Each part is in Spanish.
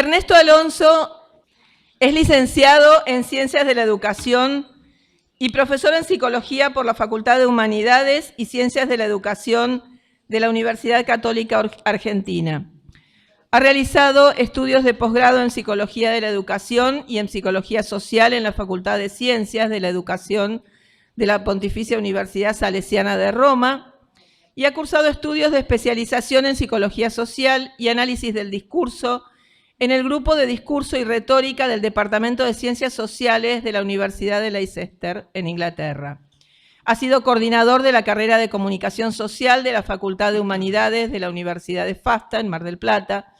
Ernesto Alonso es licenciado en Ciencias de la Educación y profesor en Psicología por la Facultad de Humanidades y Ciencias de la Educación de la Universidad Católica Argentina. Ha realizado estudios de posgrado en Psicología de la Educación y en Psicología Social en la Facultad de Ciencias de la Educación de la Pontificia Universidad Salesiana de Roma y ha cursado estudios de especialización en Psicología Social y Análisis del Discurso en el Grupo de Discurso y Retórica del Departamento de Ciencias Sociales de la Universidad de Leicester, en Inglaterra. Ha sido coordinador de la carrera de Comunicación Social de la Facultad de Humanidades de la Universidad de FASTA, en Mar del Plata.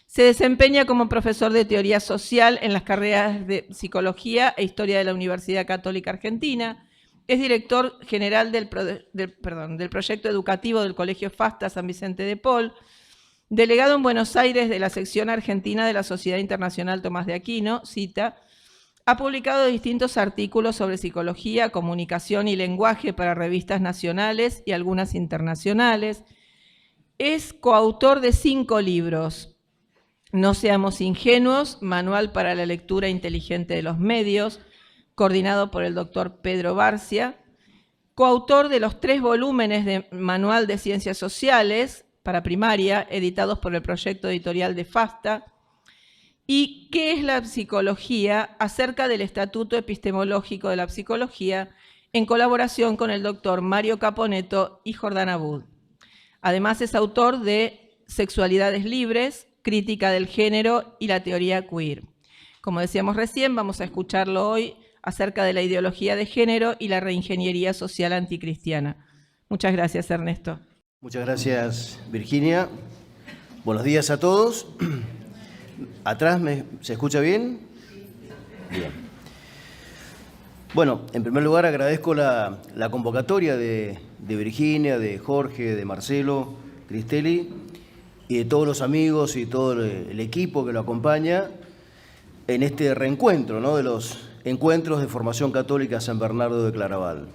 Se desempeña como profesor de Teoría Social en las carreras de Psicología e Historia de la Universidad Católica Argentina. Es director general del proyecto educativo del Colegio FASTA San Vicente de Paul, delegado en Buenos Aires de la sección argentina de la Sociedad Internacional Tomás de Aquino, CITA. Ha publicado distintos artículos sobre psicología, comunicación y lenguaje para revistas nacionales y algunas internacionales. Es coautor de 5 libros: No seamos ingenuos, Manual para la lectura inteligente de los medios, coordinado por el doctor Pedro Barcia, coautor de los 3 volúmenes de Manual de Ciencias Sociales para primaria, editados por el proyecto editorial de FASTA, y ¿Qué es la psicología?, acerca del Estatuto Epistemológico de la Psicología, en colaboración con el doctor Mario Caponeto y Jordana Bud. Además es autor de Sexualidades Libres, Crítica del Género y la Teoría Queer. Como decíamos recién, vamos a escucharlo hoy acerca de la ideología de género y la reingeniería social anticristiana. Muchas gracias, Ernesto. Muchas gracias, Virginia. Buenos días a todos. ¿Atrás se escucha bien? Bien. Bueno, en primer lugar agradezco la convocatoria de Virginia, de Jorge, de Marcelo, Cristelli y de todos los amigos y todo el equipo que lo acompaña en este reencuentro, ¿no?, de los encuentros de formación católica San Bernardo de Claraval.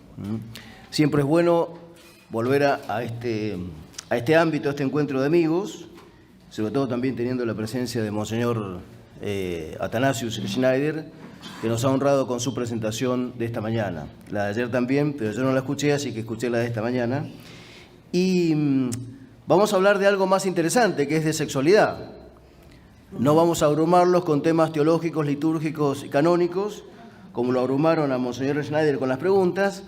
Siempre es bueno volver a este ámbito, a este encuentro de amigos, sobre todo también teniendo la presencia de Monseñor Athanasius Schneider, que nos ha honrado con su presentación de esta mañana. La de ayer también, pero yo no la escuché, así que escuché la de esta mañana. Y vamos a hablar de algo más interesante, que es de sexualidad. No vamos a abrumarlos con temas teológicos, litúrgicos y canónicos, como lo abrumaron a Monseñor Schneider con las preguntas,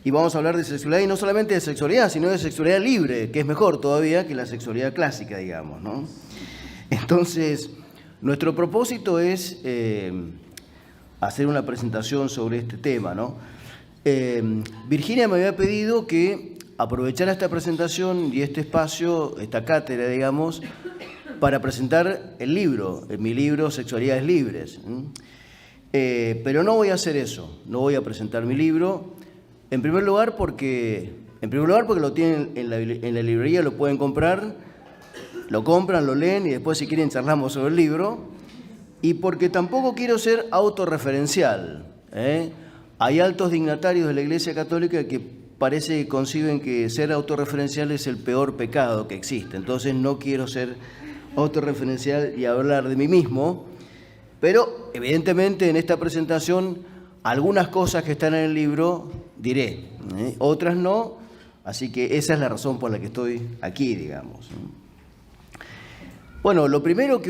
y vamos a hablar de sexualidad, y no solamente de sexualidad, sino de sexualidad libre, que es mejor todavía que la sexualidad clásica, digamos, ¿no? Entonces, nuestro propósito es hacer una presentación sobre este tema, ¿no? Virginia me había pedido que aprovechara esta presentación y este espacio, esta cátedra, digamos, para presentar el libro, mi libro Sexualidades Libres. Pero no voy a hacer eso, no voy a presentar mi libro. En primer lugar porque lo tienen en la librería, lo pueden comprar, lo compran, lo leen y después si quieren charlamos sobre el libro. Y porque tampoco quiero ser autorreferencial. Hay altos dignatarios de la Iglesia Católica que parece que conciben que ser autorreferencial es el peor pecado que existe. Entonces no quiero ser autorreferencial y hablar de mí mismo, pero evidentemente en esta presentación algunas cosas que están en el libro diré, otras no, así que esa es la razón por la que estoy aquí, digamos. Bueno, lo primero que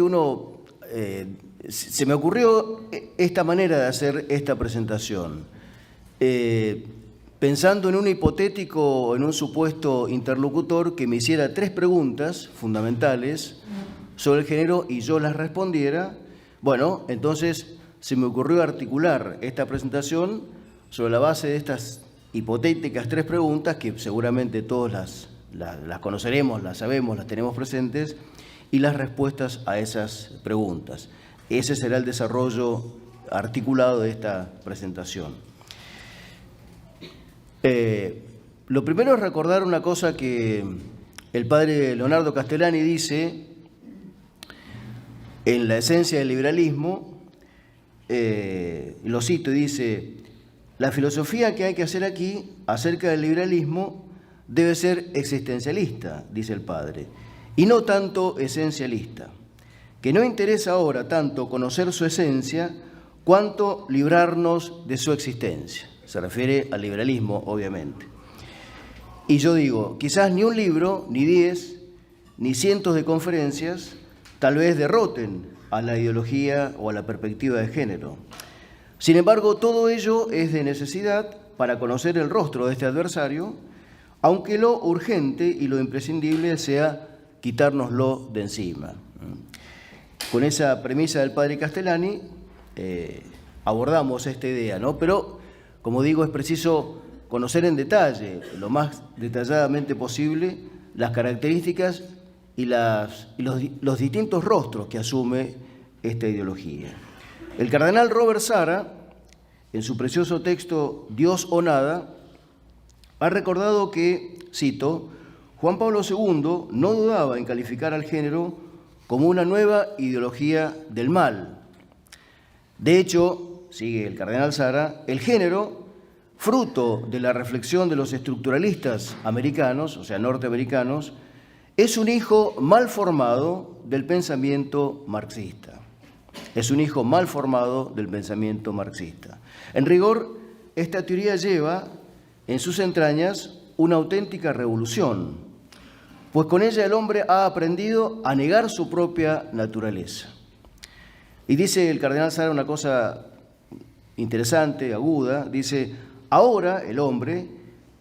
se me ocurrió esta manera de hacer esta presentación, pensando en un hipotético o en un supuesto interlocutor que me hiciera 3 preguntas fundamentales sobre el género y yo las respondiera. Bueno, entonces se me ocurrió articular esta presentación sobre la base de estas hipotéticas 3 preguntas, que seguramente todos las conoceremos, las sabemos, las tenemos presentes, y las respuestas a esas preguntas. Ese será el desarrollo articulado de esta presentación. Lo primero es recordar una cosa que el padre Leonardo Castellani dice en La esencia del liberalismo. Lo cito, dice: la filosofía que hay que hacer aquí acerca del liberalismo debe ser existencialista, dice el padre, y no tanto esencialista. que no interesa ahora tanto conocer su esencia, cuanto librarnos de su existencia. Se refiere al liberalismo, obviamente. Y yo digo, quizás ni un libro, ni 10, ni cientos de conferencias, tal vez derroten a la ideología o a la perspectiva de género. Sin embargo, todo ello es de necesidad para conocer el rostro de este adversario, aunque lo urgente y lo imprescindible sea quitárnoslo de encima. Con esa premisa del padre Castellani abordamos esta idea, ¿no? Pero, como digo, es preciso conocer en detalle, lo más detalladamente posible, las características y los distintos rostros que asume esta ideología. El cardenal Robert Sara, en su precioso texto Dios o nada, ha recordado que, cito, Juan Pablo II no dudaba en calificar al género como una nueva ideología del mal. De hecho, sigue el cardenal Sara, el género, fruto de la reflexión de los estructuralistas americanos, o sea, norteamericanos, es un hijo mal formado del pensamiento marxista. Es un hijo mal formado del pensamiento marxista. En rigor, esta teoría lleva en sus entrañas una auténtica revolución, pues con ella el hombre ha aprendido a negar su propia naturaleza. Y dice el cardenal Sara una cosa interesante, aguda, dice, ahora el hombre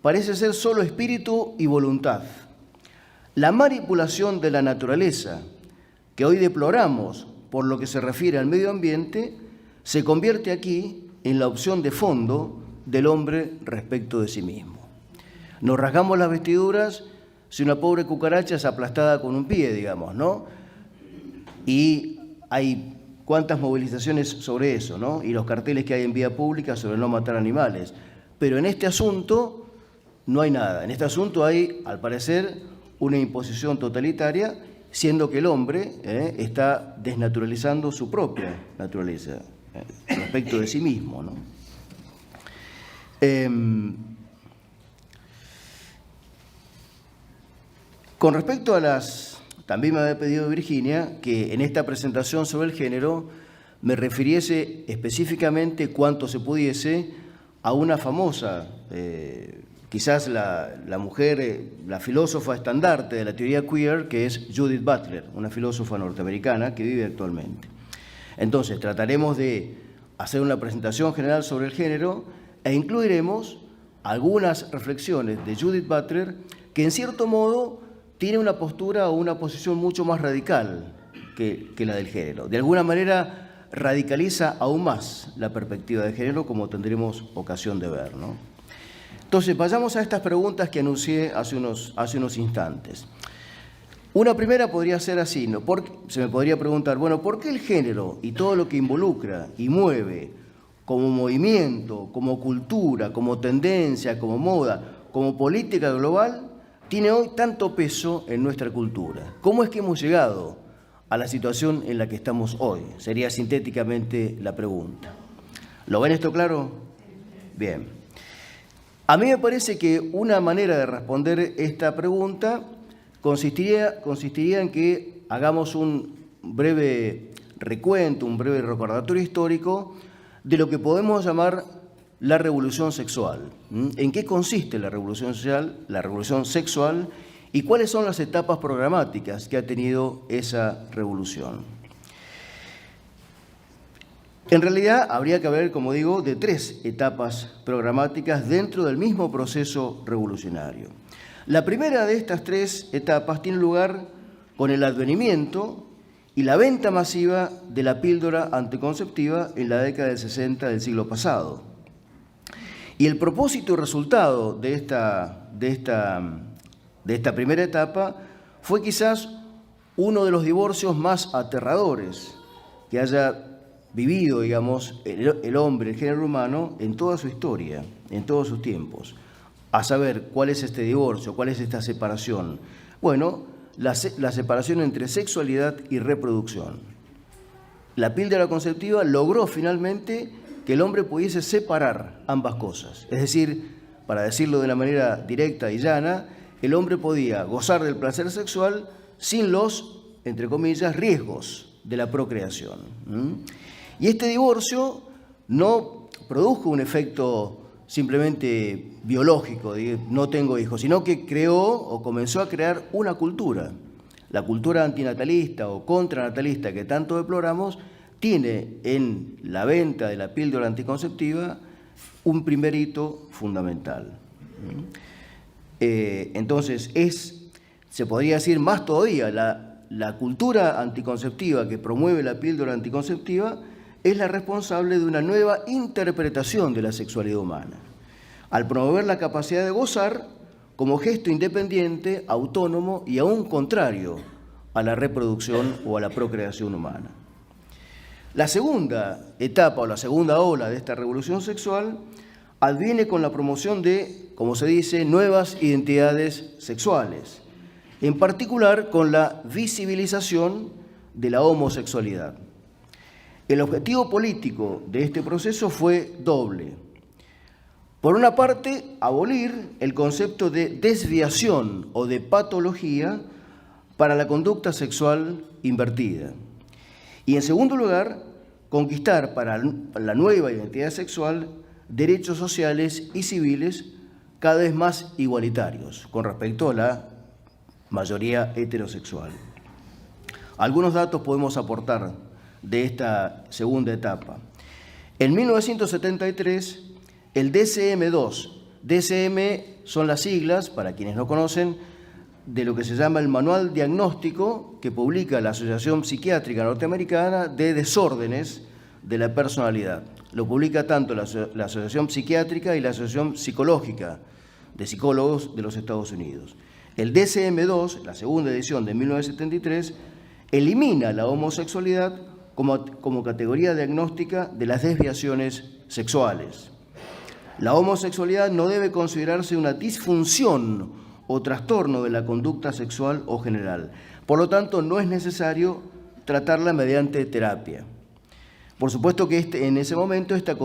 parece ser solo espíritu y voluntad. La manipulación de la naturaleza, que hoy deploramos por lo que se refiere al medio ambiente, se convierte aquí en la opción de fondo del hombre respecto de sí mismo. Nos rasgamos las vestiduras si una pobre cucaracha es aplastada con un pie, digamos, ¿no? Y hay cuántas movilizaciones sobre eso, ¿no? Y los carteles que hay en vía pública sobre no matar animales. Pero en este asunto no hay nada. En este asunto hay, al parecer, una imposición totalitaria, siendo que el hombre está desnaturalizando su propia naturaleza respecto de sí mismo, ¿no? Con respecto a también me había pedido Virginia que en esta presentación sobre el género me refiriese específicamente cuanto se pudiese a una famosa, quizás la mujer, la filósofa estandarte de la teoría queer, que es Judith Butler, una filósofa norteamericana que vive actualmente. Entonces, trataremos de hacer una presentación general sobre el género e incluiremos algunas reflexiones de Judith Butler que, en cierto modo, tiene una postura o una posición mucho más radical que la del género. De alguna manera, radicaliza aún más la perspectiva de género, como tendremos ocasión de ver, ¿no? Entonces, vayamos a estas preguntas que anuncié hace unos instantes. Una primera podría ser así, ¿no? Se me podría preguntar, bueno, ¿por qué el género y todo lo que involucra y mueve como movimiento, como cultura, como tendencia, como moda, como política global, tiene hoy tanto peso en nuestra cultura? ¿Cómo es que hemos llegado a la situación en la que estamos hoy? Sería sintéticamente la pregunta. ¿Lo ven esto claro? Bien. A mí me parece que una manera de responder esta pregunta consistiría en que hagamos un breve recuento, un breve recordatorio histórico de lo que podemos llamar la revolución sexual. ¿En qué consiste la revolución sexual y cuáles son las etapas programáticas que ha tenido esa revolución? En realidad habría que hablar, como digo, de 3 etapas programáticas dentro del mismo proceso revolucionario. La primera de estas 3 etapas tiene lugar con el advenimiento y la venta masiva de la píldora anticonceptiva en la década del 60 del siglo pasado. Y el propósito y resultado de esta primera etapa fue quizás uno de los divorcios más aterradores que haya vivido, digamos, el hombre, el género humano, en toda su historia, en todos sus tiempos. A saber, ¿cuál es este divorcio? ¿Cuál es esta separación? Bueno, la separación entre sexualidad y reproducción. La píldora conceptiva logró finalmente que el hombre pudiese separar ambas cosas. Es decir, para decirlo de una manera directa y llana, el hombre podía gozar del placer sexual sin los, entre comillas, riesgos de la procreación. Y este divorcio no produjo un efecto simplemente biológico, de no tengo hijos, sino que creó o comenzó a crear una cultura. La cultura antinatalista o contranatalista que tanto deploramos tiene en la venta de la píldora anticonceptiva un primer hito fundamental. Entonces, se podría decir más todavía, la cultura anticonceptiva que promueve la píldora anticonceptiva es la responsable de una nueva interpretación de la sexualidad humana, al promover la capacidad de gozar como gesto independiente, autónomo y aún contrario a la reproducción o a la procreación humana. La segunda etapa o la segunda ola de esta revolución sexual adviene con la promoción de, como se dice, nuevas identidades sexuales, en particular con la visibilización de la homosexualidad. El objetivo político de este proceso fue doble. Por una parte, abolir el concepto de desviación o de patología para la conducta sexual invertida. Y en segundo lugar, conquistar para la nueva identidad sexual derechos sociales y civiles cada vez más igualitarios con respecto a la mayoría heterosexual. Algunos datos podemos aportar de esta segunda etapa. En 1973, el DSM-2, DSM son las siglas, para quienes no conocen, de lo que se llama el Manual Diagnóstico que publica la Asociación Psiquiátrica Norteamericana de Desórdenes de la Personalidad. Lo publica tanto la Asociación Psiquiátrica y la Asociación Psicológica de Psicólogos de los Estados Unidos. El DSM-2, la segunda edición de 1973, elimina la homosexualidad como categoría diagnóstica de las desviaciones sexuales. La homosexualidad no debe considerarse una disfunción o trastorno de la conducta sexual o general. Por lo tanto, no es necesario tratarla mediante terapia. Por supuesto que en ese momento esta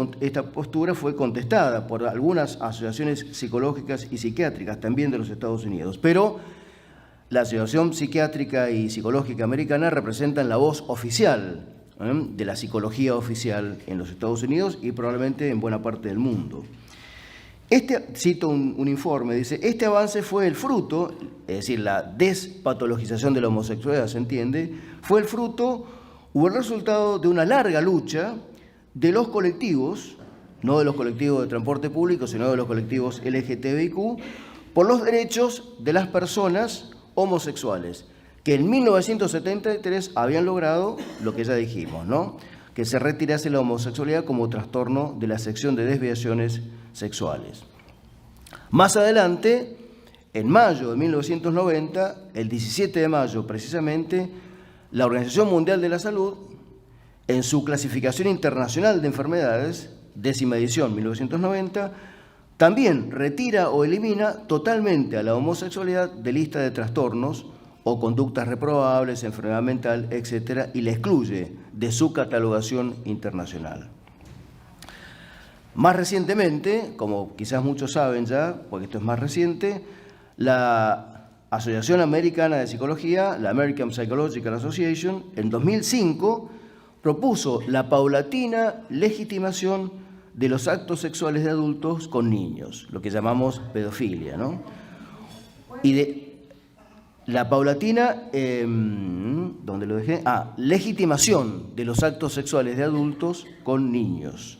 postura fue contestada por algunas asociaciones psicológicas y psiquiátricas, también de los Estados Unidos, pero la Asociación Psiquiátrica y Psicológica Americana representan la voz oficial de la psicología oficial en los Estados Unidos y probablemente en buena parte del mundo. Cito un informe, dice, este avance fue el fruto, es decir, la despatologización de la homosexualidad, se entiende, fue el fruto o el resultado de una larga lucha de los colectivos, no de los colectivos de transporte público, sino de los colectivos LGTBIQ, por los derechos de las personas homosexuales, que en 1973 habían logrado lo que ya dijimos, ¿no? Que se retirase la homosexualidad como trastorno de la sección de desviaciones sexuales. Más adelante, en mayo de 1990, el 17 de mayo precisamente, la Organización Mundial de la Salud, en su clasificación internacional de enfermedades, 10ª edición, 1990, también retira o elimina totalmente a la homosexualidad de lista de trastornos o conductas reprobables, enfermedad mental, etc., y la excluye de su catalogación internacional. Más recientemente, como quizás muchos saben ya, porque esto es más reciente, la Asociación Americana de Psicología, la American Psychological Association, en 2005 propuso la paulatina legitimación de los actos sexuales de adultos con niños, lo que llamamos pedofilia, ¿no? Y de la paulatina, ¿dónde lo dejé? Legitimación de los actos sexuales de adultos con niños.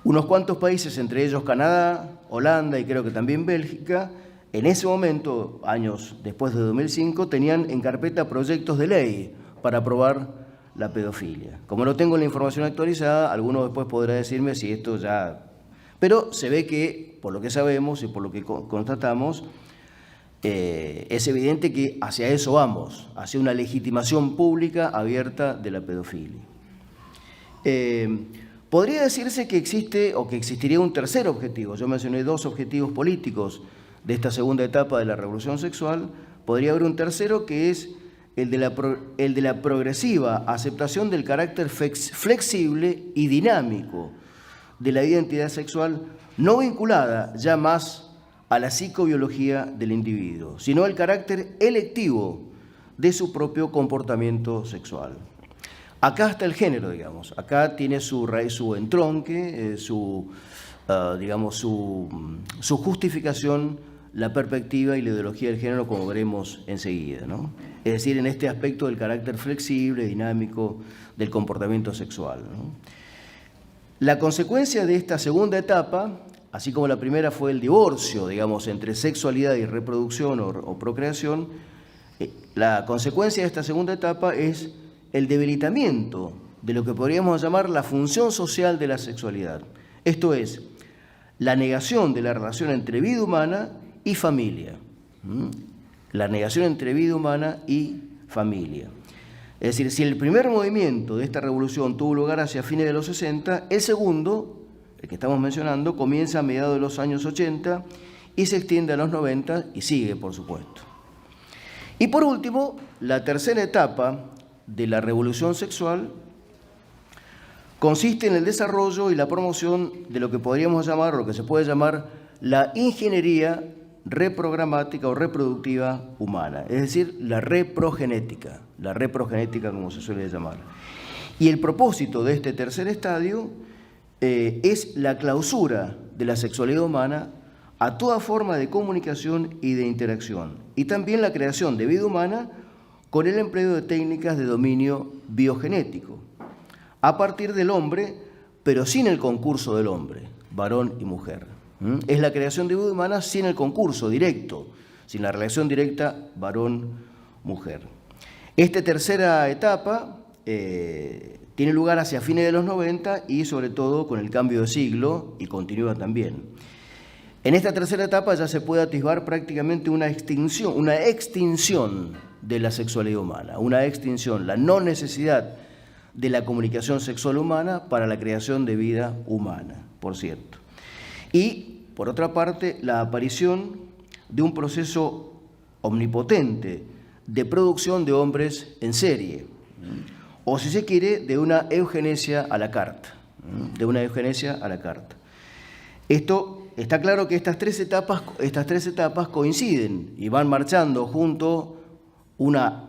Unos cuantos países, entre ellos Canadá, Holanda y creo que también Bélgica, en ese momento, años después de 2005, tenían en carpeta proyectos de ley para aprobar la pedofilia. Como no tengo la información actualizada, alguno después podrá decirme si esto ya... Pero se ve que, por lo que sabemos y por lo que constatamos, es evidente que hacia eso vamos, hacia una legitimación pública abierta de la pedofilia. Podría decirse que existe o que existiría un tercer objetivo. Yo mencioné dos objetivos políticos de esta segunda etapa de la revolución sexual. Podría haber un tercero que es el de la progresiva aceptación del carácter flexible y dinámico de la identidad sexual, no vinculada ya más a la psicobiología del individuo, sino al carácter electivo de su propio comportamiento sexual. Acá está el género, digamos. Acá tiene su raíz, su entronque, digamos, su justificación, la perspectiva y la ideología del género, como veremos enseguida, ¿no? Es decir, en este aspecto del carácter flexible, dinámico del comportamiento sexual, ¿no? La consecuencia de esta segunda etapa, así como la primera fue el divorcio, digamos, entre sexualidad y reproducción o procreación, la consecuencia de esta segunda etapa es el debilitamiento de lo que podríamos llamar la función social de la sexualidad. Esto es, la negación de la relación entre vida humana y familia. La negación entre vida humana y familia. Es decir, si el primer movimiento de esta revolución tuvo lugar hacia fines de los 60, el segundo, el que estamos mencionando, comienza a mediados de los años 80 y se extiende a los 90 y sigue, por supuesto. Y por último, la tercera etapa de la revolución sexual consiste en el desarrollo y la promoción de lo que podríamos llamar, o lo que se puede llamar, la ingeniería reprogramática o reproductiva humana, es decir, la reprogenética como se suele llamar. Y el propósito de este tercer estadio es la clausura de la sexualidad humana a toda forma de comunicación y de interacción, y también la creación de vida humana con el empleo de técnicas de dominio biogenético, a partir del hombre, pero sin el concurso del hombre, varón y mujer. Es la creación de vida humana sin el concurso directo, sin la relación directa varón-mujer. Esta tercera etapa tiene lugar hacia fines de los 90 y sobre todo con el cambio de siglo, y continúa también. En esta tercera etapa ya se puede atisbar prácticamente una extinción de la sexualidad humana, una extinción, la no necesidad de la comunicación sexual humana para la creación de vida humana, por cierto. Y, por otra parte, la aparición de un proceso omnipotente de producción de hombres en serie, o si se quiere, de una eugenesia a la carta, Esto está claro que estas tres etapas coinciden y van marchando junto una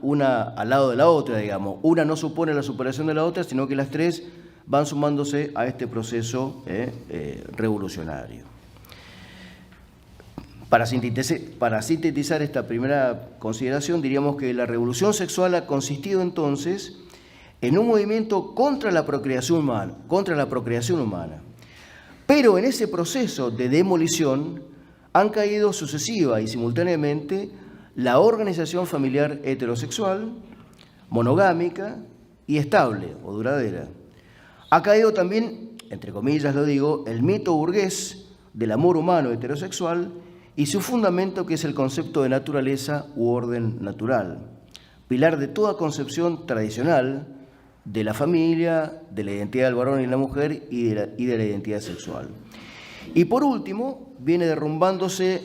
al lado de la otra, digamos. Una no supone la superación de la otra, sino que las tres van sumándose a este proceso revolucionario. Para sintetizar esta primera consideración, diríamos que la revolución sexual ha consistido entonces en un movimiento contra la procreación humana. Pero en ese proceso de demolición han caído sucesiva y simultáneamente la organización familiar heterosexual, monogámica y estable o duradera. Ha caído también, entre comillas lo digo, el mito burgués del amor humano heterosexual y su fundamento, que es el concepto de naturaleza u orden natural, pilar de toda concepción tradicional de la familia, de la identidad del varón y la mujer y de la identidad sexual. Y por último, viene derrumbándose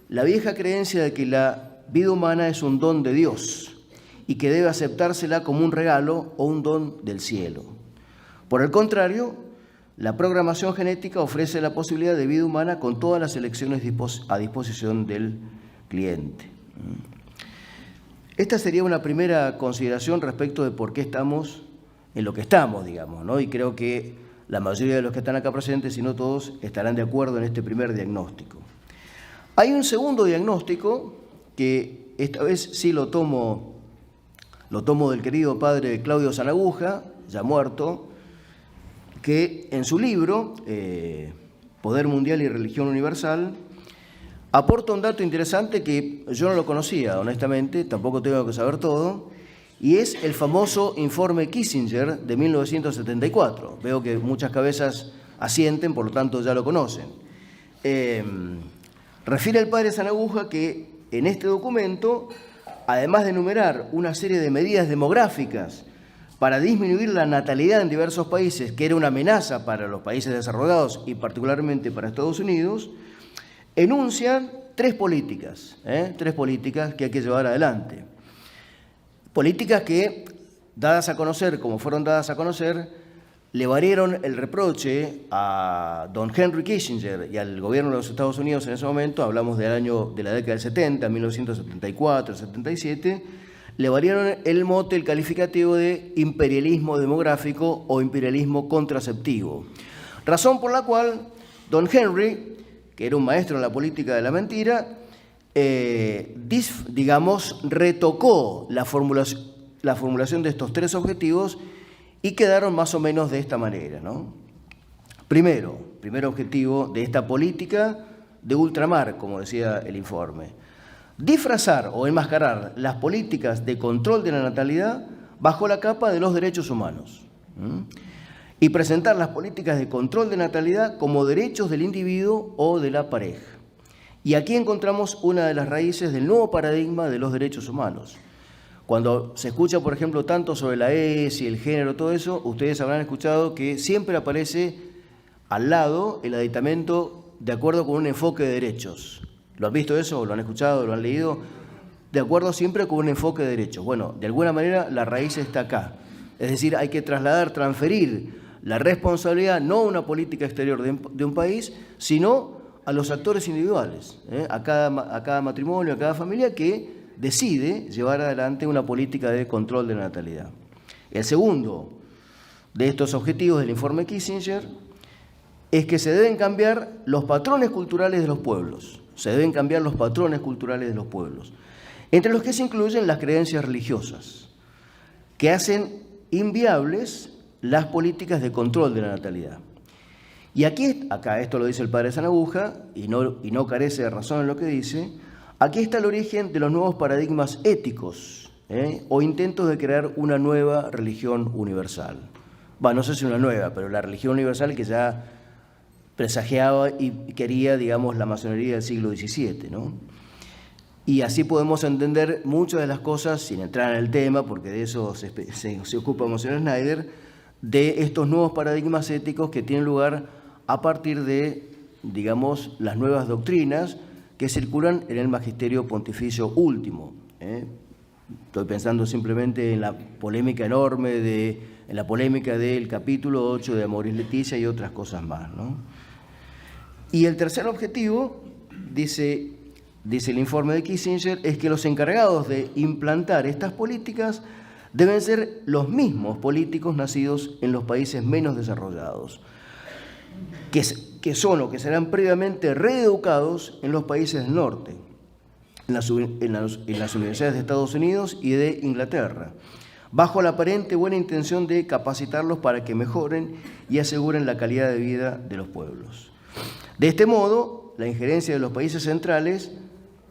la vieja creencia de que la vida humana es un don de Dios y que debe aceptársela como un regalo o un don del cielo. Por el contrario, la programación genética ofrece la posibilidad de vida humana con todas las elecciones a disposición del cliente. Esta sería una primera consideración respecto de por qué estamos en lo que estamos, digamos, ¿no? Y creo que la mayoría de los que están acá presentes, si no todos, estarán de acuerdo en este primer diagnóstico. Hay un segundo diagnóstico que esta vez sí lo tomo del querido padre Claudio Sanaguja, ya muerto, que en su libro, Poder Mundial y Religión Universal, aporta un dato interesante que yo no lo conocía, honestamente, tampoco tengo que saber todo, y es el famoso informe Kissinger de 1974. Veo que muchas cabezas asienten, por lo tanto ya lo conocen. Refiere el padre Sanaguja que en este documento, además de enumerar una serie de medidas demográficas para disminuir la natalidad en diversos países, que era una amenaza para los países desarrollados y particularmente para Estados Unidos, enuncian tres políticas que hay que llevar adelante. Políticas que, dadas a conocer como fueron dadas a conocer, le valieron el reproche a don Henry Kissinger y al gobierno de los Estados Unidos en ese momento, hablamos de la década del 70, 1974, 77, le valieron el mote, el calificativo de imperialismo demográfico o imperialismo contraceptivo. Razón por la cual don Henry, que era un maestro en la política de la mentira, digamos, retocó la formulación de estos tres objetivos y quedaron más o menos de esta manera, ¿no? Primer objetivo de esta política de ultramar, como decía el informe: disfrazar o enmascarar las políticas de control de la natalidad bajo la capa de los derechos humanos, y presentar las políticas de control de natalidad como derechos del individuo o de la pareja. Y aquí encontramos una de las raíces del nuevo paradigma de los derechos humanos. Cuando se escucha, por ejemplo, tanto sobre la ESI, el género, todo eso, ustedes habrán escuchado que siempre aparece al lado el aditamento de acuerdo con un enfoque de derechos. ¿Lo han visto eso? ¿Lo han escuchado? ¿Lo han leído? De acuerdo siempre con un enfoque de derechos. Bueno, de alguna manera la raíz está acá. Es decir, hay que transferir la responsabilidad no a una política exterior de un país, sino a los actores individuales, a cada matrimonio, a cada familia que decide llevar adelante una política de control de la natalidad. El segundo de estos objetivos del informe Kissinger es que se deben cambiar los patrones culturales de los pueblos. Se deben cambiar los patrones culturales de los pueblos, entre los que se incluyen las creencias religiosas, que hacen inviables las políticas de control de la natalidad. Y acá esto lo dice el padre Sanaguja, y no carece de razón en lo que dice. Aquí está el origen de los nuevos paradigmas éticos, o intentos de crear una nueva religión universal. No sé si una nueva, pero la religión universal que ya presagiaba y quería, digamos, la masonería del siglo XVII, ¿no? Y así podemos entender muchas de las cosas, sin entrar en el tema, porque de eso se ocupa Monseñor Schneider, de estos nuevos paradigmas éticos que tienen lugar a partir de, digamos, las nuevas doctrinas que circulan en el magisterio pontificio último. Estoy pensando simplemente en la polémica enorme, en la polémica del capítulo 8 de Amoris Laetitia y otras cosas más, ¿no? Y el tercer objetivo, dice el informe de Kissinger, es que los encargados de implantar estas políticas deben ser los mismos políticos nacidos en los países menos desarrollados, que son o que serán previamente reeducados en los países del norte, en las universidades de Estados Unidos y de Inglaterra, bajo la aparente buena intención de capacitarlos para que mejoren y aseguren la calidad de vida de los pueblos. De este modo, la injerencia de los países centrales,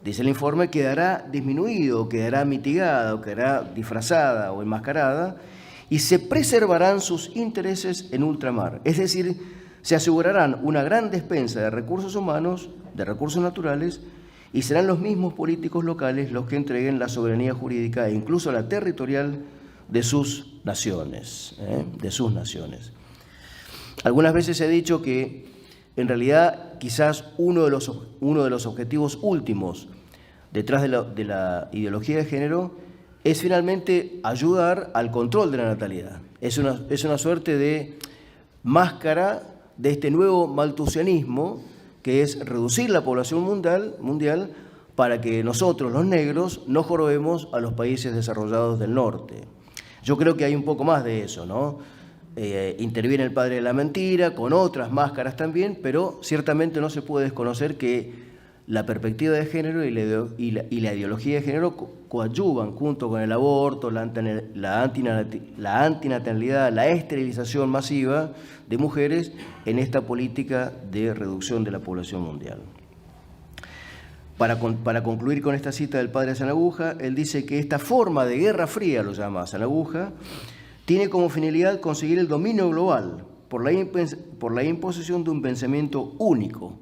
dice el informe, quedará disminuido, quedará mitigada, o quedará disfrazada o enmascarada, y se preservarán sus intereses en ultramar. Es decir, se asegurarán una gran despensa de recursos humanos, de recursos naturales, y serán los mismos políticos locales los que entreguen la soberanía jurídica e incluso la territorial de sus naciones. Algunas veces se ha dicho que en realidad quizás uno de los objetivos últimos detrás de la ideología de género es finalmente ayudar al control de la natalidad. Es una suerte de máscara de este nuevo maltusianismo, que es reducir la población mundial para que nosotros, los negros, no jorobemos a los países desarrollados del norte. Yo creo que hay un poco más de eso, ¿no? Interviene el padre de la mentira, con otras máscaras también, pero ciertamente no se puede desconocer que la perspectiva de género y la ideología de género coadyuvan junto con el aborto, la antinatalidad, la esterilización masiva de mujeres en esta política de reducción de la población mundial. Para concluir con esta cita del padre Sanaguja, él dice que esta forma de guerra fría, lo llama Sanaguja, tiene como finalidad conseguir el dominio global por la imposición de un pensamiento único,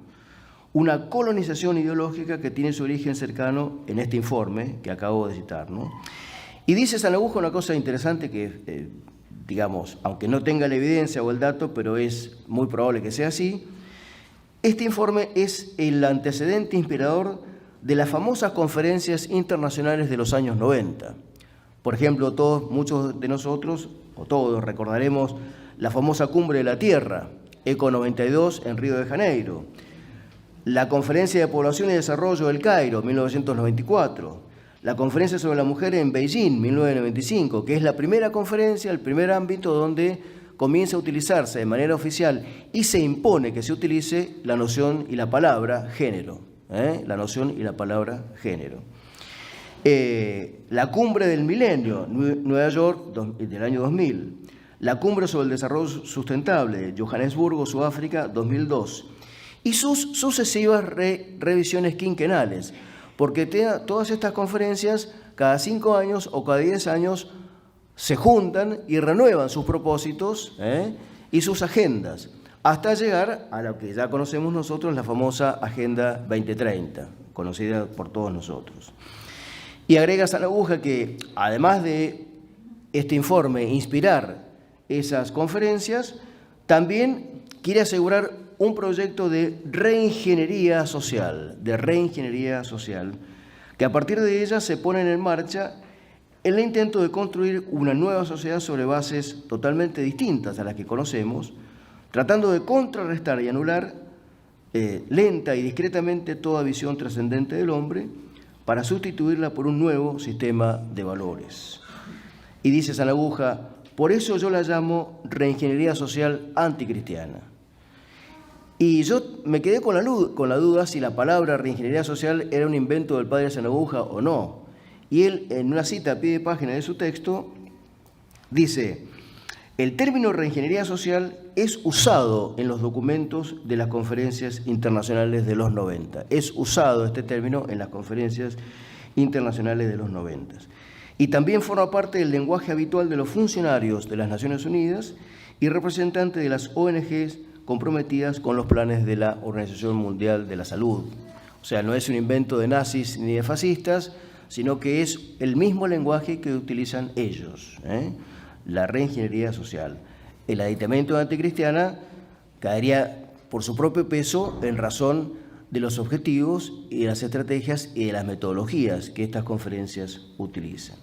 una colonización ideológica que tiene su origen cercano en este informe que acabo de citar, ¿no? Y dice Sanaguja una cosa interesante que, digamos, aunque no tenga la evidencia o el dato, pero es muy probable que sea así. Este informe es el antecedente inspirador de las famosas conferencias internacionales de los años 90. Por ejemplo, muchos de nosotros, o todos, recordaremos la famosa Cumbre de la Tierra, ECO 92 en Río de Janeiro, la Conferencia de Población y Desarrollo del Cairo, 1994, la Conferencia sobre la Mujer en Beijing, 1995, que es la primera conferencia, el primer ámbito donde comienza a utilizarse de manera oficial y se impone que se utilice la noción y la palabra género. La noción y la palabra género. La Cumbre del Milenio, Nueva York, del año 2000. La Cumbre sobre el Desarrollo Sustentable, Johannesburgo, Sudáfrica, 2002. Y sus sucesivas revisiones quinquenales, porque todas estas conferencias, cada 5 años o cada 10 años, se juntan y renuevan sus propósitos y sus agendas, hasta llegar a lo que ya conocemos nosotros, la famosa Agenda 2030, conocida por todos nosotros. Y agrega Sanaguja que, además de este informe inspirar esas conferencias, también quiere asegurar un proyecto de reingeniería social, que a partir de ella se ponen en marcha el intento de construir una nueva sociedad sobre bases totalmente distintas a las que conocemos, tratando de contrarrestar y anular lenta y discretamente toda visión trascendente del hombre para sustituirla por un nuevo sistema de valores. Y dice Sanaguja, por eso yo la llamo reingeniería social anticristiana. Y yo me quedé con la duda si la palabra reingeniería social era un invento del padre Sanaguja o no. Y él, en una cita a pie de página de su texto, dice: el término reingeniería social es usado en los documentos de las conferencias internacionales de los 90. Es usado este término en las conferencias internacionales de los 90. Y también forma parte del lenguaje habitual de los funcionarios de las Naciones Unidas y representantes de las ONGs comprometidas con los planes de la Organización Mundial de la Salud. O sea, no es un invento de nazis ni de fascistas, sino que es el mismo lenguaje que utilizan ellos, la reingeniería social. El aditamento anticristiana caería por su propio peso en razón de los objetivos y de las estrategias y de las metodologías que estas conferencias utilizan.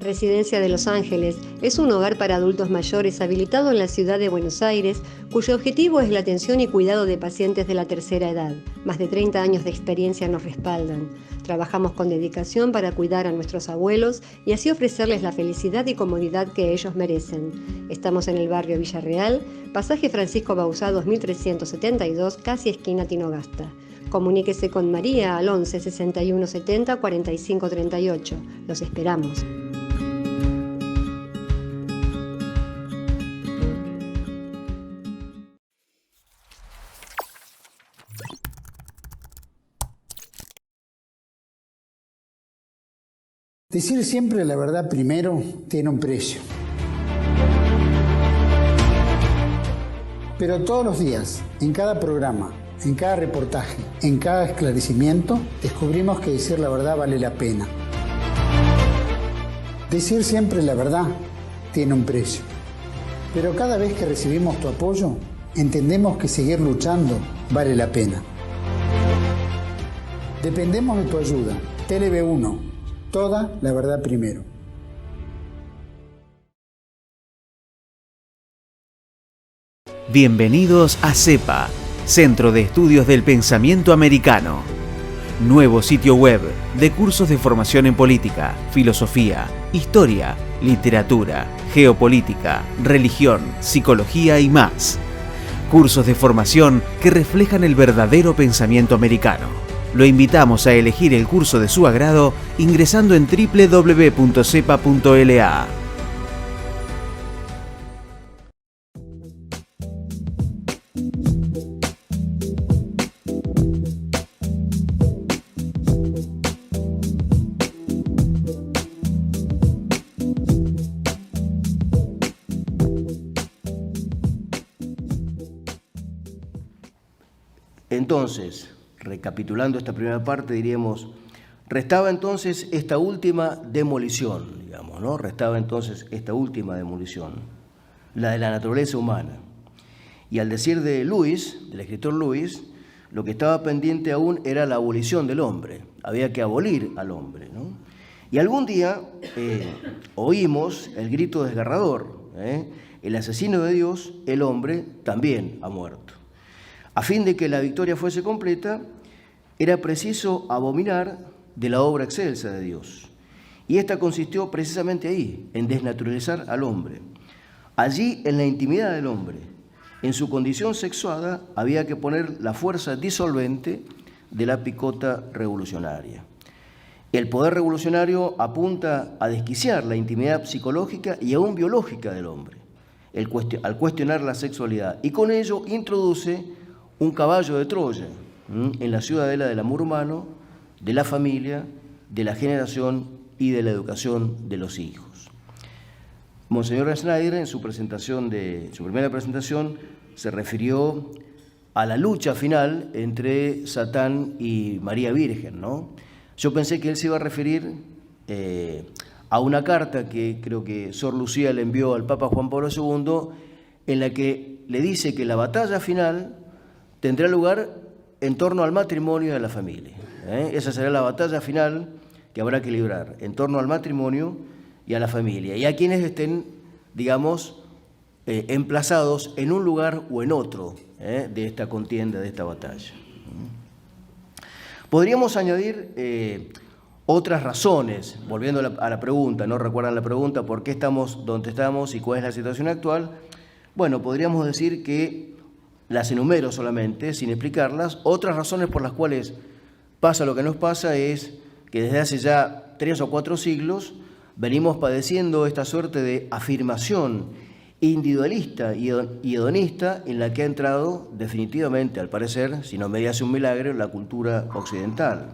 Residencia de Los Ángeles es un hogar para adultos mayores habilitado en la ciudad de Buenos Aires, cuyo objetivo es la atención y cuidado de pacientes de la tercera edad. Más de 30 años de experiencia nos respaldan. Trabajamos con dedicación para cuidar a nuestros abuelos y así ofrecerles la felicidad y comodidad que ellos merecen. Estamos en el barrio Villarreal, pasaje Francisco Bauzá 2372, casi esquina Tinogasta. Comuníquese con María al 11 61 70 45 38. Los esperamos. Decir siempre la verdad primero tiene un precio. Pero todos los días, en cada programa, en cada reportaje, en cada esclarecimiento, descubrimos que decir la verdad vale la pena. Decir siempre la verdad tiene un precio. Pero cada vez que recibimos tu apoyo, entendemos que seguir luchando vale la pena. Dependemos de tu ayuda. TLV1. Toda la verdad primero. Bienvenidos a CEPA, Centro de Estudios del Pensamiento Americano. Nuevo sitio web de cursos de formación en política, filosofía, historia, literatura, geopolítica, religión, psicología y más. Cursos de formación que reflejan el verdadero pensamiento americano. Lo invitamos a elegir el curso de su agrado ingresando en www.cepa.la. Entonces, recapitulando esta primera parte, diríamos, restaba entonces esta última demolición, digamos, ¿no? Restaba entonces esta última demolición, la de la naturaleza humana. Y al decir de Lewis, del escritor Lewis, lo que estaba pendiente aún era la abolición del hombre, había que abolir al hombre, ¿no? Y algún día oímos el grito desgarrador, el asesino de Dios, el hombre, también ha muerto. A fin de que la victoria fuese completa, era preciso abominar de la obra excelsa de Dios. Y esta consistió precisamente ahí, en desnaturalizar al hombre. Allí, en la intimidad del hombre, en su condición sexuada, había que poner la fuerza disolvente de la picota revolucionaria. El poder revolucionario apunta a desquiciar la intimidad psicológica y aún biológica del hombre, al cuestionar la sexualidad, y con ello introduce un caballo de Troya en la ciudadela del amor humano, de la familia, de la generación y de la educación de los hijos. Monseñor Schneider, en su primera presentación, se refirió a la lucha final entre Satán y María Virgen, ¿no? Yo pensé que él se iba a referir a una carta que creo que Sor Lucía le envió al Papa Juan Pablo II, en la que le dice que la batalla final tendrá lugar en torno al matrimonio y a la familia. Esa será la batalla final que habrá que librar, en torno al matrimonio y a la familia, y a quienes estén, digamos, emplazados en un lugar o en otro de esta contienda, de esta batalla. Podríamos añadir otras razones, volviendo a la pregunta, ¿no? ¿Recuerdan la pregunta? ¿Por qué estamos donde estamos y cuál es la situación actual? Bueno, podríamos decir que las enumero solamente, sin explicarlas. Otras razones por las cuales pasa lo que nos pasa es que desde hace ya 3 o 4 siglos venimos padeciendo esta suerte de afirmación individualista y hedonista en la que ha entrado definitivamente, al parecer, si no mediase un milagro, la cultura occidental.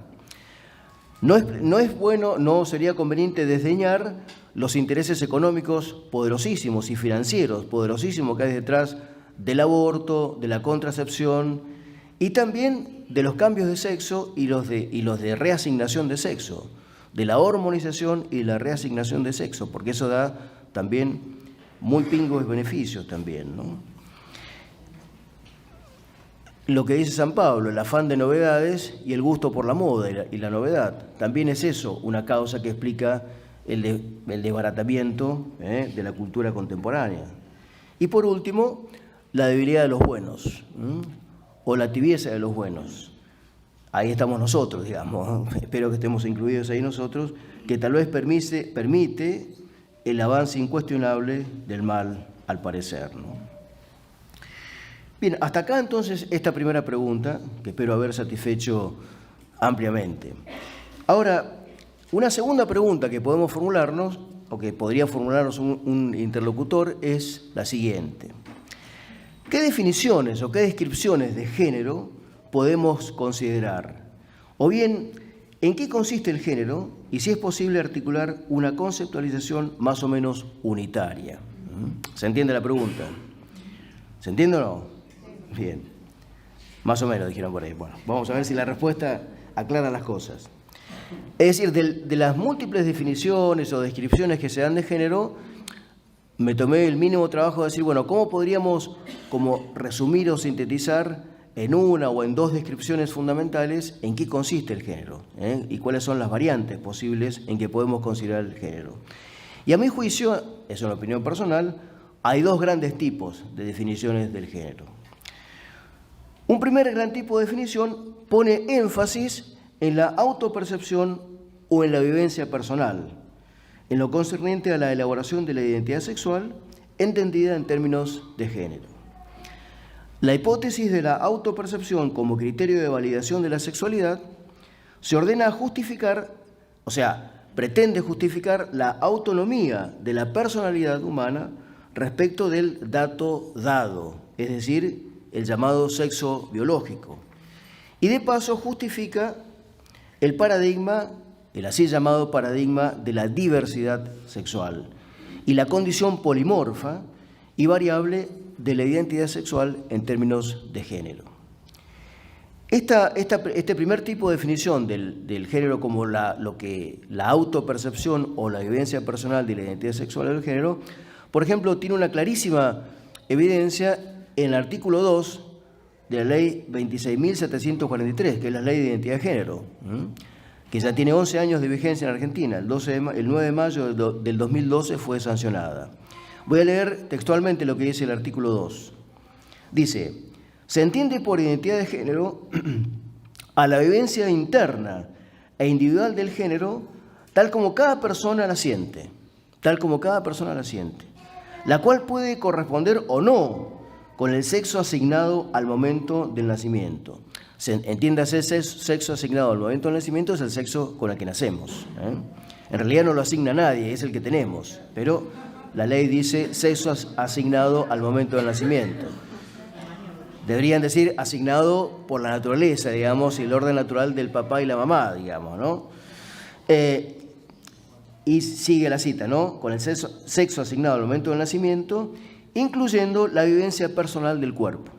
No es bueno, no sería conveniente desdeñar los intereses económicos poderosísimos y financieros poderosísimos que hay detrás del aborto, de la contracepción y también de los cambios de sexo y los de reasignación de sexo, de la hormonización y la reasignación de sexo, porque eso da también muy pingües beneficios también, ¿no? Lo que dice San Pablo, el afán de novedades y el gusto por la moda y la novedad, también es eso una causa que explica el desbaratamiento de la cultura contemporánea. Y por último, la debilidad de los buenos, o la tibieza de los buenos. Ahí estamos nosotros, digamos, espero que estemos incluidos ahí nosotros, que tal vez permite el avance incuestionable del mal, al parecer, ¿no? Bien, hasta acá entonces esta primera pregunta, que espero haber satisfecho ampliamente. Ahora, una segunda pregunta que podemos formularnos, o que podría formularnos un interlocutor, es la siguiente. ¿Qué definiciones o qué descripciones de género podemos considerar? O bien, ¿en qué consiste el género y si es posible articular una conceptualización más o menos unitaria? ¿Se entiende la pregunta? ¿Se entiende o no? Bien. Más o menos dijeron por ahí. Bueno, vamos a ver si la respuesta aclara las cosas. Es decir, de las múltiples definiciones o descripciones que se dan de género, me tomé el mínimo trabajo de decir, bueno, ¿cómo podríamos como resumir o sintetizar en una o en 2 descripciones fundamentales en qué consiste el género y cuáles son las variantes posibles en que podemos considerar el género? Y a mi juicio, es una opinión personal, hay 2 grandes tipos de definiciones del género. Un primer gran tipo de definición pone énfasis en la autopercepción o en la vivencia personal, en lo concerniente a la elaboración de la identidad sexual entendida en términos de género. La hipótesis de la autopercepción como criterio de validación de la sexualidad se ordena a justificar, o sea, pretende justificar la autonomía de la personalidad humana respecto del dato dado, es decir, el llamado sexo biológico. Y de paso justifica el paradigma, el así llamado paradigma de la diversidad sexual y la condición polimorfa y variable de la identidad sexual en términos de género. Este primer tipo de definición del género como la autopercepción o la vivencia personal de la identidad sexual del género, por ejemplo, tiene una clarísima evidencia en el artículo 2 de la ley 26.743, que es la ley de identidad de género, que ya tiene 11 años de vigencia en Argentina. El 9 de mayo del 2012 fue sancionada. Voy a leer textualmente lo que dice el artículo 2. Dice, se entiende por identidad de género a la vivencia interna e individual del género, tal como cada persona la siente, la cual puede corresponder o no con el sexo asignado al momento del nacimiento. Entiéndase, ese sexo asignado al momento del nacimiento es el sexo con el que nacemos. En realidad no lo asigna nadie, es el que tenemos, pero la ley dice sexo asignado al momento del nacimiento. Deberían decir asignado por la naturaleza, digamos, y el orden natural del papá y la mamá, digamos, ¿no? Y sigue la cita, ¿no? Con el sexo asignado al momento del nacimiento, incluyendo la vivencia personal del cuerpo.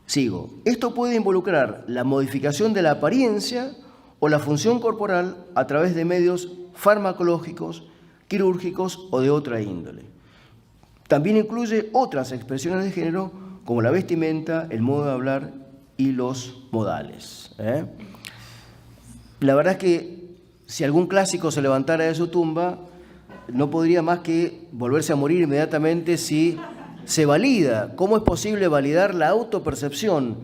Sigo. Esto puede involucrar la modificación de la apariencia o la función corporal a través de medios farmacológicos, quirúrgicos o de otra índole. También incluye otras expresiones de género como la vestimenta, el modo de hablar y los modales. La verdad es que si algún clásico se levantara de su tumba, no podría más que volverse a morir inmediatamente si se valida. ¿Cómo es posible validar la autopercepción?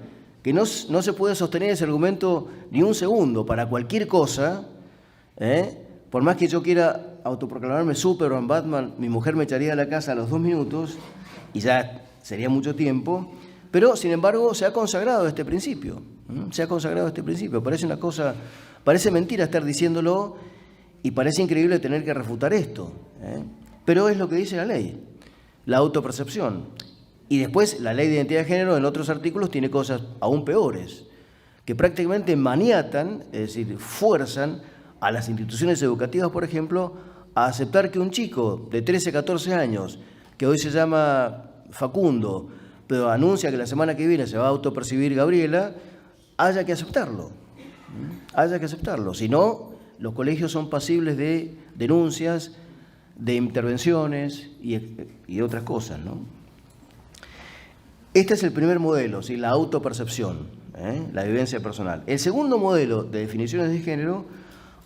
Que no se puede sostener ese argumento ni un segundo para cualquier cosa. Por más que yo quiera autoproclamarme Superman, Batman, mi mujer me echaría de la casa a los 2 minutos y ya sería mucho tiempo, pero sin embargo se ha consagrado este principio. Parece mentira estar diciéndolo y parece increíble tener que refutar esto, pero es lo que dice la ley, la autopercepción. Y después la ley de identidad de género en otros artículos tiene cosas aún peores, que prácticamente maniatan, es decir, fuerzan a las instituciones educativas, por ejemplo, a aceptar que un chico de 13, 14 años, que hoy se llama Facundo, pero anuncia que la semana que viene se va a autopercibir Gabriela, haya que aceptarlo. Si no, los colegios son pasibles de denuncias, de intervenciones y otras cosas, ¿no? Este es el primer modelo, ¿sí? La autopercepción, la vivencia personal. El segundo modelo de definiciones de género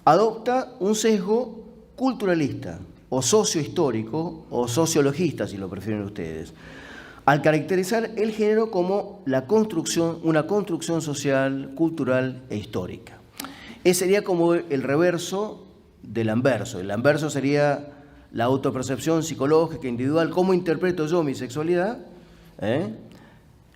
adopta un sesgo culturalista o sociohistórico o sociologista, si lo prefieren ustedes, al caracterizar el género como una construcción social, cultural e histórica. Ese sería como el reverso del anverso. El anverso sería la autopercepción psicológica, individual, cómo interpreto yo mi sexualidad,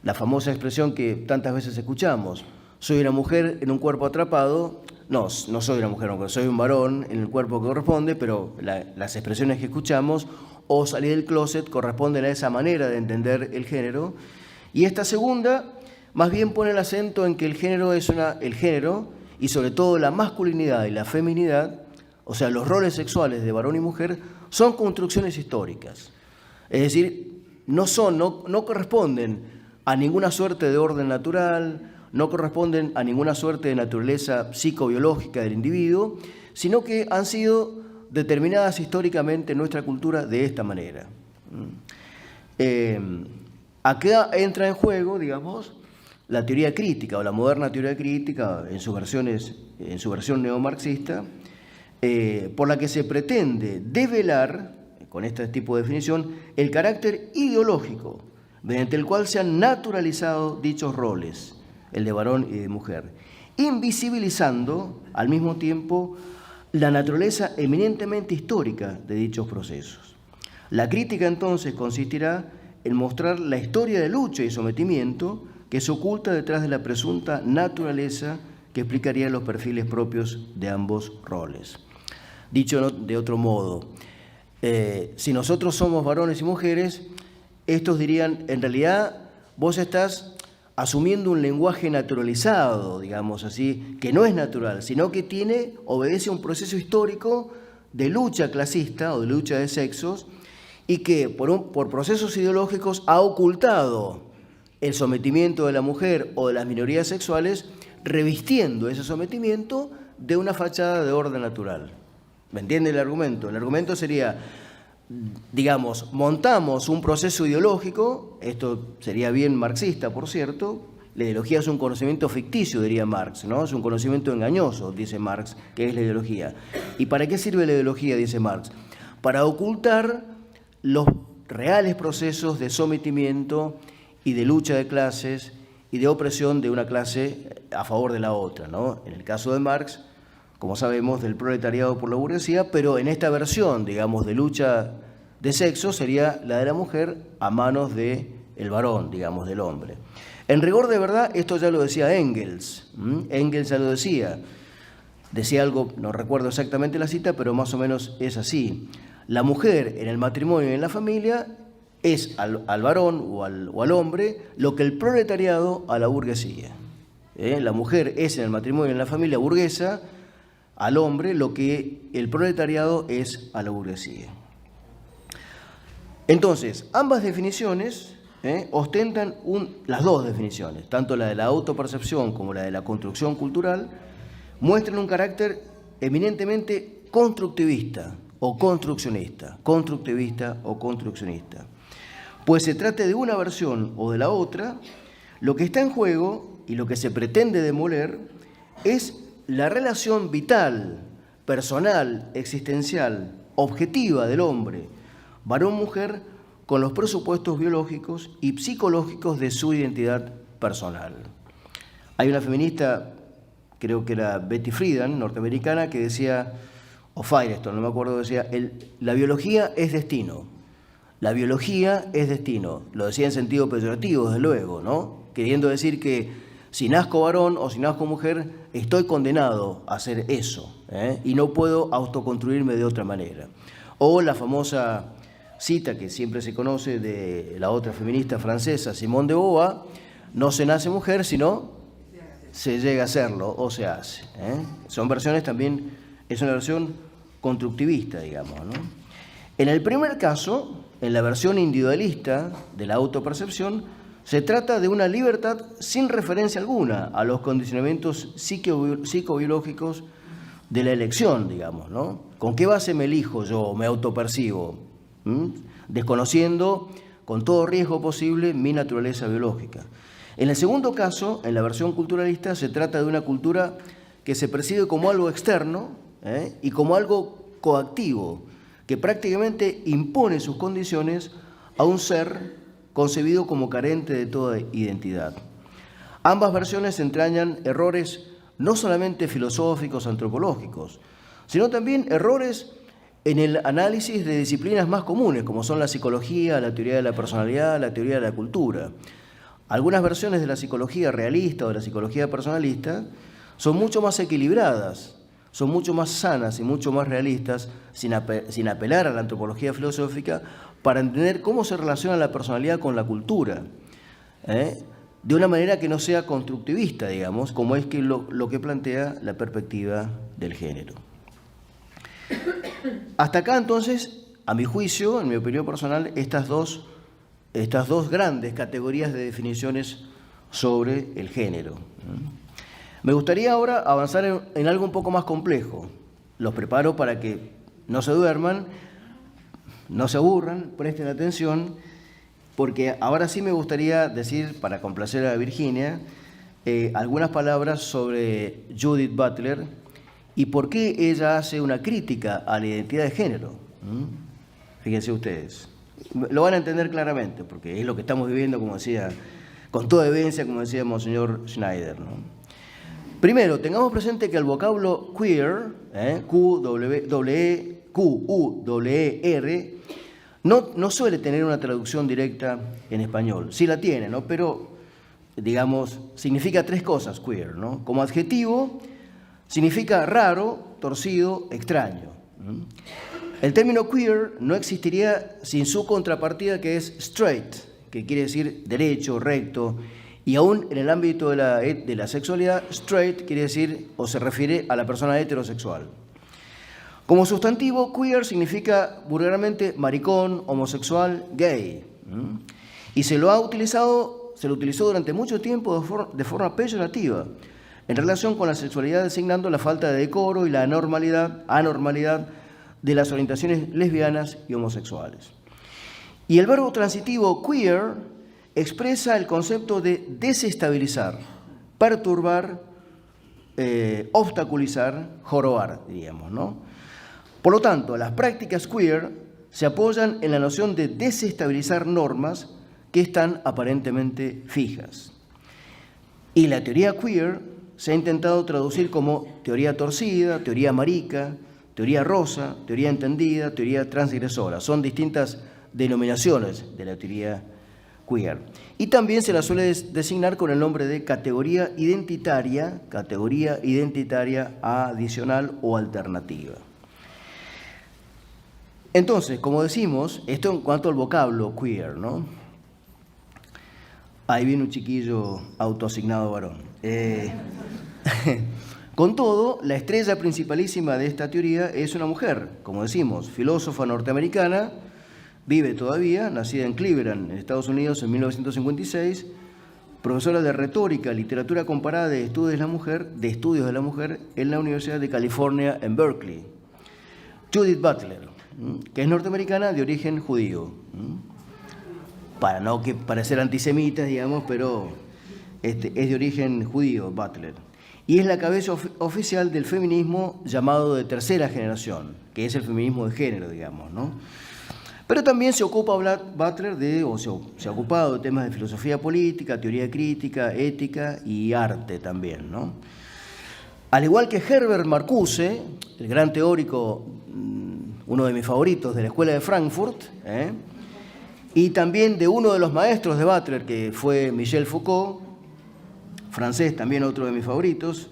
la famosa expresión que tantas veces escuchamos, soy una mujer en un cuerpo atrapado. No soy una mujer, soy un varón en el cuerpo que corresponde, pero las expresiones que escuchamos, o salir del closet, corresponden a esa manera de entender el género. Y esta segunda, más bien pone el acento en que el género y sobre todo la masculinidad y la feminidad, o sea, los roles sexuales de varón y mujer, son construcciones históricas. Es decir, no corresponden a ninguna suerte de orden natural, no corresponden a ninguna suerte de naturaleza psicobiológica del individuo, sino que han sido determinadas históricamente en nuestra cultura de esta manera. Acá entra en juego, digamos, la teoría crítica o la moderna teoría crítica en sus versión neomarxista, por la que se pretende develar, con este tipo de definición, el carácter ideológico mediante el cual se han naturalizado dichos roles, el de varón y de mujer, invisibilizando al mismo tiempo la naturaleza eminentemente histórica de dichos procesos. La crítica entonces consistirá en mostrar la historia de lucha y sometimiento que se oculta detrás de la presunta naturaleza que explicaría los perfiles propios de ambos roles. Dicho de otro modo, si nosotros somos varones y mujeres, estos dirían, en realidad vos estás asumiendo un lenguaje naturalizado, digamos así, que no es natural, sino que obedece a un proceso histórico de lucha clasista o de lucha de sexos y que por procesos ideológicos ha ocultado el sometimiento de la mujer o de las minorías sexuales, revistiendo ese sometimiento de una fachada de orden natural. ¿Me entiende el argumento? El argumento sería, digamos, montamos un proceso ideológico, esto sería bien marxista, por cierto, la ideología es un conocimiento ficticio, diría Marx, ¿no? Es un conocimiento engañoso, dice Marx, que es la ideología. ¿Y para qué sirve la ideología, dice Marx? Para ocultar los reales procesos de sometimiento y de lucha de clases y de opresión de una clase a favor de la otra, ¿no? En el caso de Marx, como sabemos, del proletariado por la burguesía, pero en esta versión, digamos, de lucha de sexo sería la de la mujer a manos del varón, digamos, del hombre. En rigor de verdad, esto ya lo decía Engels. Engels ya lo decía algo, no recuerdo exactamente la cita, pero más o menos es así. La mujer en el matrimonio y en la familia es al varón o al hombre lo que el proletariado a la burguesía. La mujer es en el matrimonio y en la familia burguesa al hombre lo que el proletariado es a la burguesía. Entonces, ambas definiciones ostentan las dos definiciones, tanto la de la autopercepción como la de la construcción cultural, muestran un carácter eminentemente constructivista o construccionista, pues se trate de una versión o de la otra, lo que está en juego y lo que se pretende demoler es la relación vital, personal, existencial, objetiva del hombre, varón-mujer, con los presupuestos biológicos y psicológicos de su identidad personal. Hay una feminista, creo que era Betty Friedan, norteamericana, que decía, o Firestone, no me acuerdo, decía, la biología es destino. La biología es destino. Lo decía en sentido peyorativo, desde luego, ¿no? Queriendo decir que si nazco varón o si nazco mujer, estoy condenado a hacer eso, y no puedo autoconstruirme de otra manera. O la famosa cita que siempre se conoce de la otra feminista francesa, Simone de Beauvoir, no se nace mujer, sino se llega a serlo o se hace. Son versiones también, es una versión constructivista, digamos, ¿no? En el primer caso, en la versión individualista de la autopercepción, se trata de una libertad sin referencia alguna a los condicionamientos psicobiológicos de la elección, digamos, ¿no? ¿Con qué base me elijo yo, me autopercibo? Desconociendo con todo riesgo posible mi naturaleza biológica. En el segundo caso, en la versión culturalista, se trata de una cultura que se percibe como algo externo y como algo coactivo, que prácticamente impone sus condiciones a un ser concebido como carente de toda identidad. Ambas versiones entrañan errores no solamente filosóficos, antropológicos, sino también errores en el análisis de disciplinas más comunes, como son la psicología, la teoría de la personalidad, la teoría de la cultura. Algunas versiones de la psicología realista o de la psicología personalista son mucho más equilibradas, son mucho más sanas y mucho más realistas, sin apelar a la antropología filosófica, para entender cómo se relaciona la personalidad con la cultura, de una manera que no sea constructivista, digamos, como es que lo que plantea la perspectiva del género. Hasta acá, entonces, a mi juicio, en mi opinión personal, estas dos grandes categorías de definiciones sobre el género. Me gustaría ahora avanzar en algo un poco más complejo. Los preparo para que no se duerman, no se aburran, presten atención, porque ahora sí me gustaría decir, para complacer a Virginia, algunas palabras sobre Judith Butler y por qué ella hace una crítica a la identidad de género. Fíjense ustedes. Lo van a entender claramente, porque es lo que estamos viviendo, como decía, con toda evidencia, como decía Monseñor Schneider, ¿no? Primero, tengamos presente que el vocablo queer, Q-U-E-R, no suele tener una traducción directa en español. Sí la tiene, ¿no? Pero, digamos, significa tres cosas, queer, ¿no? Como adjetivo, significa raro, torcido, extraño. El término queer no existiría sin su contrapartida, que es straight, que quiere decir derecho, recto, y aún en el ámbito de la sexualidad, straight quiere decir o se refiere a la persona heterosexual. Como sustantivo, queer significa vulgarmente maricón, homosexual, gay. Y se lo utilizó durante mucho tiempo de forma peyorativa, en relación con la sexualidad, designando la falta de decoro y la anormalidad de las orientaciones lesbianas y homosexuales. Y el verbo transitivo queer expresa el concepto de desestabilizar, perturbar, obstaculizar, jorobar, diríamos, ¿no? Por lo tanto, las prácticas queer se apoyan en la noción de desestabilizar normas que están aparentemente fijas. Y la teoría queer se ha intentado traducir como teoría torcida, teoría marica, teoría rosa, teoría entendida, teoría transgresora. Son distintas denominaciones de la teoría queer. Y también se la suele designar con el nombre de categoría identitaria adicional o alternativa. Entonces, como decimos, esto en cuanto al vocablo queer, ¿no? Ahí viene un chiquillo autoasignado varón. Con todo, la estrella principalísima de esta teoría es una mujer, como decimos, filósofa norteamericana, vive todavía, nacida en Cleveland, en Estados Unidos, en 1956, profesora de retórica, literatura comparada de estudios de la mujer en la Universidad de California en Berkeley. Judith Butler, que es norteamericana de origen judío. Para no parecer antisemitas, digamos, pero es de origen judío, Butler. Y es la cabeza oficial del feminismo llamado de tercera generación, que es el feminismo de género, digamos, ¿no? Pero también se ocupa Butler se ha ocupado de temas de filosofía política, teoría crítica, ética y arte también, ¿no? Al igual que Herbert Marcuse, el gran teórico, uno de mis favoritos de la Escuela de Frankfurt, y también de uno de los maestros de Butler, que fue Michel Foucault, francés, también otro de mis favoritos.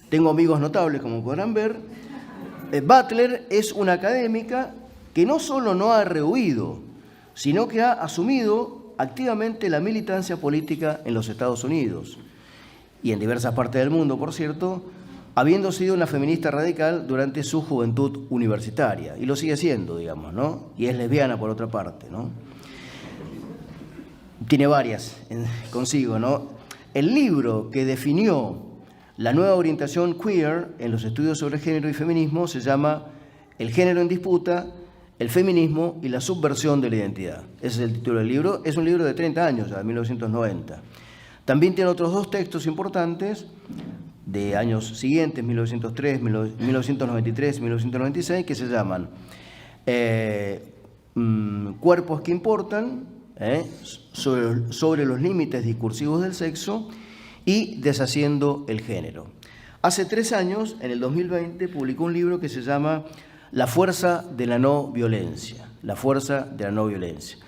Tengo amigos notables, como podrán ver. Butler es una académica que no solo no ha rehuido, sino que ha asumido activamente la militancia política en los Estados Unidos y en diversas partes del mundo, por cierto, habiendo sido una feminista radical durante su juventud universitaria, y lo sigue siendo, digamos, ¿no? Y es lesbiana, por otra parte, ¿no? Tiene varias consigo, ¿no? El libro que definió la nueva orientación queer en los estudios sobre género y feminismo se llama El género en disputa, el feminismo y la subversión de la identidad. Ese es el título del libro. Es un libro de 30 años, ya de 1990. También tiene otros dos textos importantes de años siguientes, 1903, 1993 y 1996, que se llaman Cuerpos que importan, sobre los límites discursivos del sexo, y Deshaciendo el género. Hace 3 años, en el 2020, publicó un libro que se llama La fuerza de la no violencia. La fuerza de la no violencia.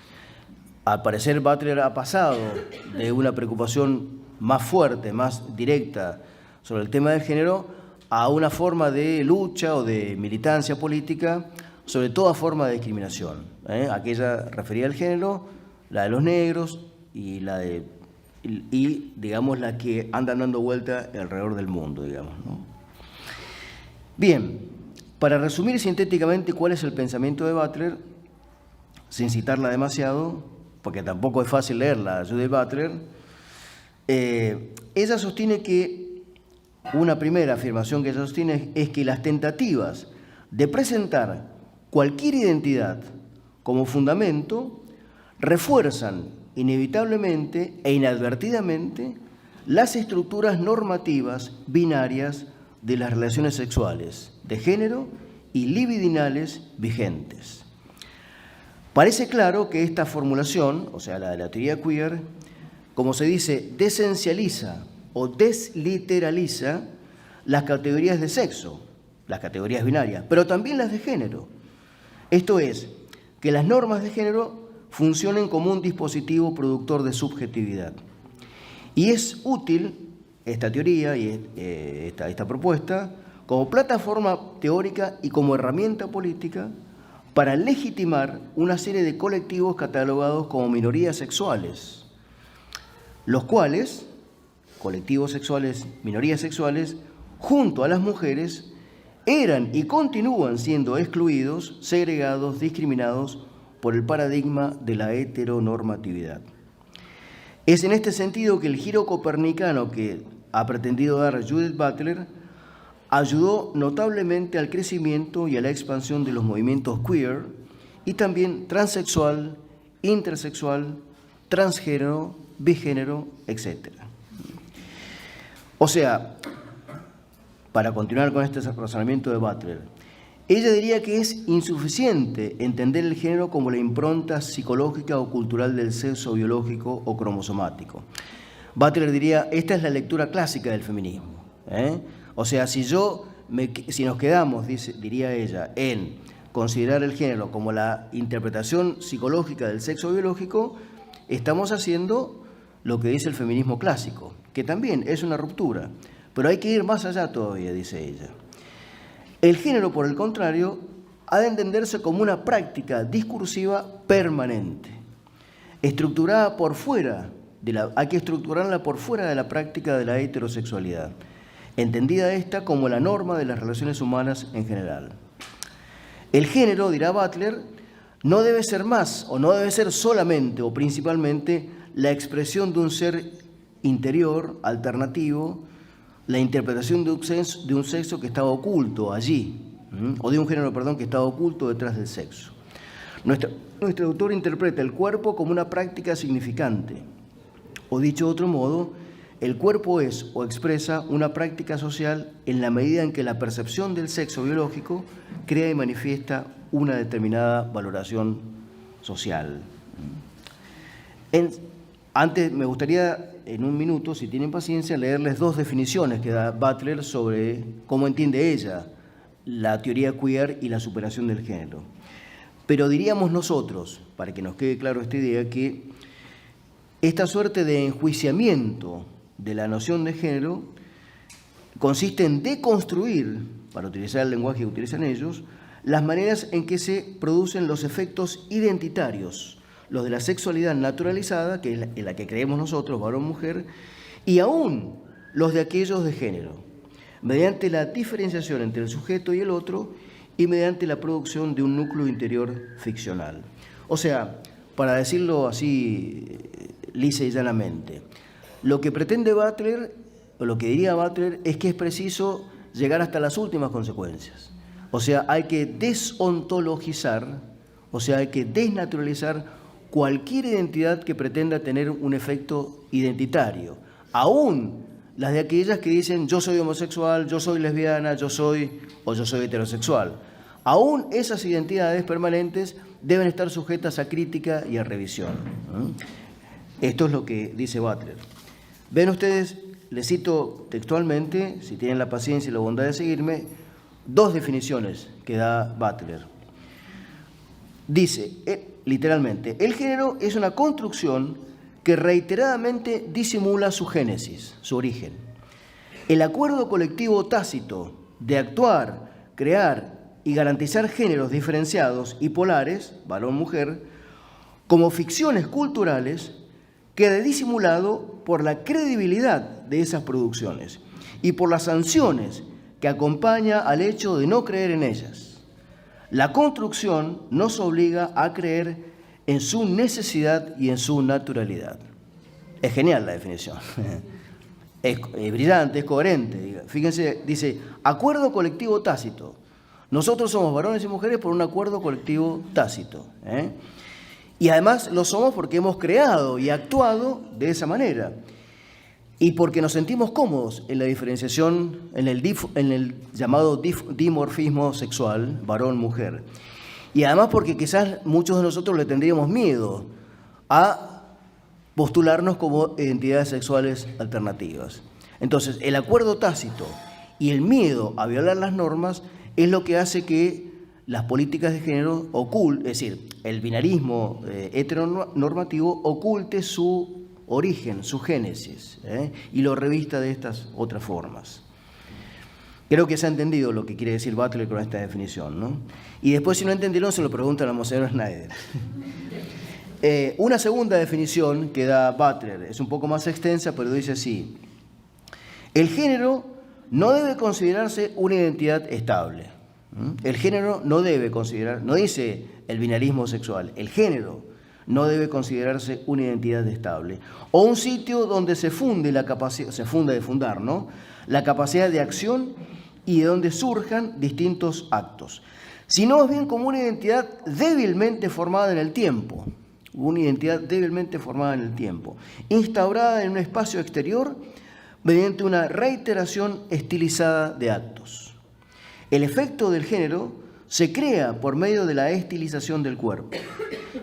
Al parecer, Butler ha pasado de una preocupación más fuerte, más directa sobre el tema del género, a una forma de lucha o de militancia política sobre toda forma de discriminación. Aquella referida al género, la de los negros y digamos, la que andan dando vuelta alrededor del mundo, digamos, ¿no? Bien, para resumir sintéticamente cuál es el pensamiento de Butler, sin citarla demasiado, porque tampoco es fácil leerla, Judith Butler, ella sostiene que, una primera afirmación que ella sostiene es que las tentativas de presentar cualquier identidad como fundamento refuerzan inevitablemente e inadvertidamente las estructuras normativas binarias de las relaciones sexuales, de género y libidinales vigentes. Parece claro que esta formulación, o sea, la de la teoría queer, como se dice, desesencializa o desliteraliza las categorías de sexo, las categorías binarias, pero también las de género. Esto es, que las normas de género funcionen como un dispositivo productor de subjetividad. Y es útil esta teoría y esta propuesta como plataforma teórica y como herramienta política para legitimar una serie de colectivos catalogados como minorías sexuales, los cuales, colectivos sexuales, minorías sexuales, junto a las mujeres, eran y continúan siendo excluidos, segregados, discriminados por el paradigma de la heteronormatividad. Es en este sentido que el giro copernicano que ha pretendido dar Judith Butler ayudó notablemente al crecimiento y a la expansión de los movimientos queer y también transexual, intersexual, transgénero, bigénero, etc. O sea, para continuar con este razonamiento de Butler, ella diría que es insuficiente entender el género como la impronta psicológica o cultural del sexo biológico o cromosomático. Butler diría, esta es la lectura clásica del feminismo. O sea, si nos quedamos, diría ella, en considerar el género como la interpretación psicológica del sexo biológico, estamos haciendo lo que dice el feminismo clásico, que también es una ruptura, pero hay que ir más allá todavía, dice ella. El género, por el contrario, ha de entenderse como una práctica discursiva permanente, estructurada por fuera, hay que estructurarla por fuera de la práctica de la heterosexualidad, entendida esta como la norma de las relaciones humanas en general. El género, dirá Butler, no debe ser más o no debe ser solamente o principalmente la expresión de un ser interior, alternativo, la interpretación de un sexo que estaba oculto allí, o de un género, perdón, que estaba oculto detrás del sexo. Nuestro autor interpreta el cuerpo como una práctica significante, o dicho de otro modo, el cuerpo es o expresa una práctica social en la medida en que la percepción del sexo biológico crea y manifiesta una determinada valoración social. Antes me gustaría, en un minuto, si tienen paciencia, leerles dos definiciones que da Butler sobre cómo entiende ella la teoría queer y la superación del género. Pero diríamos nosotros, para que nos quede claro esta idea, que esta suerte de enjuiciamiento de la noción de género consiste en deconstruir, para utilizar el lenguaje que utilizan ellos, las maneras en que se producen los efectos identitarios, los de la sexualidad naturalizada, que es en la que creemos nosotros, varón-mujer, y aún los de aquellos de género, mediante la diferenciación entre el sujeto y el otro y mediante la producción de un núcleo interior ficcional. O sea, para decirlo así lisa y llanamente, lo que pretende Butler, o lo que diría Butler, es que es preciso llegar hasta las últimas consecuencias. O sea, hay que desontologizar, o sea, hay que desnaturalizar cualquier identidad que pretenda tener un efecto identitario, aún las de aquellas que dicen yo soy homosexual, yo soy lesbiana, yo soy heterosexual. Aún esas identidades permanentes deben estar sujetas a crítica y a revisión. Esto es lo que dice Butler. Ven ustedes, les cito textualmente, si tienen la paciencia y la bondad de seguirme, dos definiciones que da Butler. Dice, literalmente, el género es una construcción que reiteradamente disimula su génesis, su origen. El acuerdo colectivo tácito de actuar, crear y garantizar géneros diferenciados y polares, varón-mujer, como ficciones culturales, queda disimulado por la credibilidad de esas producciones y por las sanciones que acompaña al hecho de no creer en ellas. La construcción nos obliga a creer en su necesidad y en su naturalidad. Es genial la definición. Es brillante, es coherente. Fíjense, dice, acuerdo colectivo tácito. Nosotros somos varones y mujeres por un acuerdo colectivo tácito. Y además lo somos porque hemos creado y actuado de esa manera. Y porque nos sentimos cómodos en la diferenciación, en el llamado dimorfismo sexual, varón-mujer. Y además porque quizás muchos de nosotros le tendríamos miedo a postularnos como identidades sexuales alternativas. Entonces, el acuerdo tácito y el miedo a violar las normas es lo que hace que las políticas de género es decir, el binarismo heteronormativo oculte su origen, su génesis, y lo revista de estas otras formas. Creo que se ha entendido lo que quiere decir Butler con esta definición, ¿no? Y después, si no entendieron, se lo preguntan a Monseñor Schneider. Una segunda definición que da Butler es un poco más extensa, pero dice así: el género no debe considerarse una identidad estable. El género no debe considerar, no dice el binarismo sexual, el género no debe considerarse una identidad estable o un sitio donde se funde la capacidad, se funda de fundar, ¿no?, la capacidad de acción y de donde surjan distintos actos, sino más bien como una identidad débilmente formada en el tiempo, instaurada en un espacio exterior mediante una reiteración estilizada de actos. El efecto del género se crea por medio de la estilización del cuerpo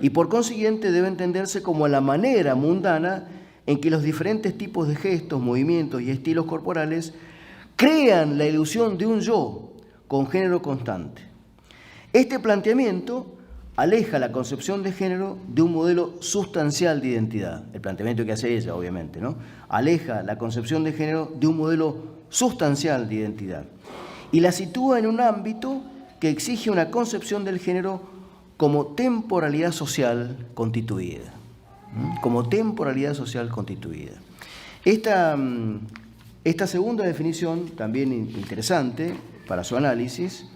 y por consiguiente debe entenderse como la manera mundana en que los diferentes tipos de gestos, movimientos y estilos corporales crean la ilusión de un yo con género constante. Este planteamiento aleja la concepción de género de un modelo sustancial de identidad. El planteamiento que hace ella, obviamente, ¿no? Aleja la concepción de género de un modelo sustancial de identidad y la sitúa en un ámbito que exige una concepción del género como temporalidad social constituida. Como temporalidad social constituida. Esta segunda definición, también interesante para su análisis,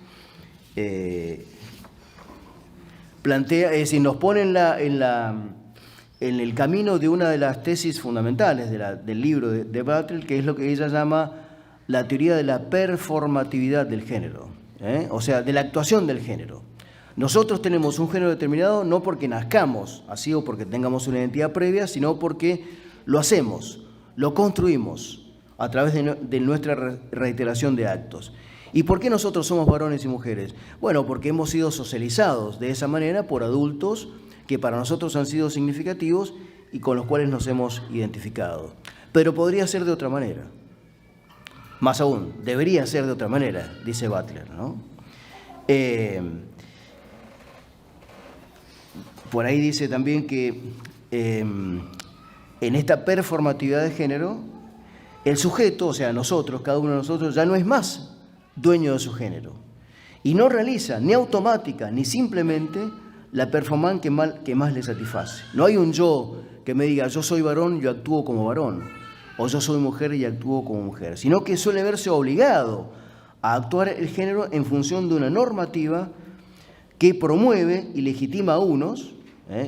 plantea, es decir, nos pone en el camino de una de las tesis fundamentales del libro de Butler, que es lo que ella llama la teoría de la performatividad del género, o sea, de la actuación del género. Nosotros tenemos un género determinado no porque nazcamos así o porque tengamos una identidad previa, sino porque lo hacemos, lo construimos a través de nuestra reiteración de actos. ¿Y por qué nosotros somos varones y mujeres? Bueno, porque hemos sido socializados de esa manera por adultos que para nosotros han sido significativos y con los cuales nos hemos identificado. Pero podría ser de otra manera. Más aún, debería ser de otra manera, dice Butler, ¿no? Por ahí dice también que en esta performatividad de género, el sujeto, o sea, nosotros, cada uno de nosotros, ya no es más dueño de su género y no realiza ni automática ni simplemente la performance que más le satisface. No hay un yo que me diga yo soy varón, yo actúo como varón, o yo soy mujer y actúo como mujer, sino que suele verse obligado a actuar el género en función de una normativa que promueve y legitima a unos,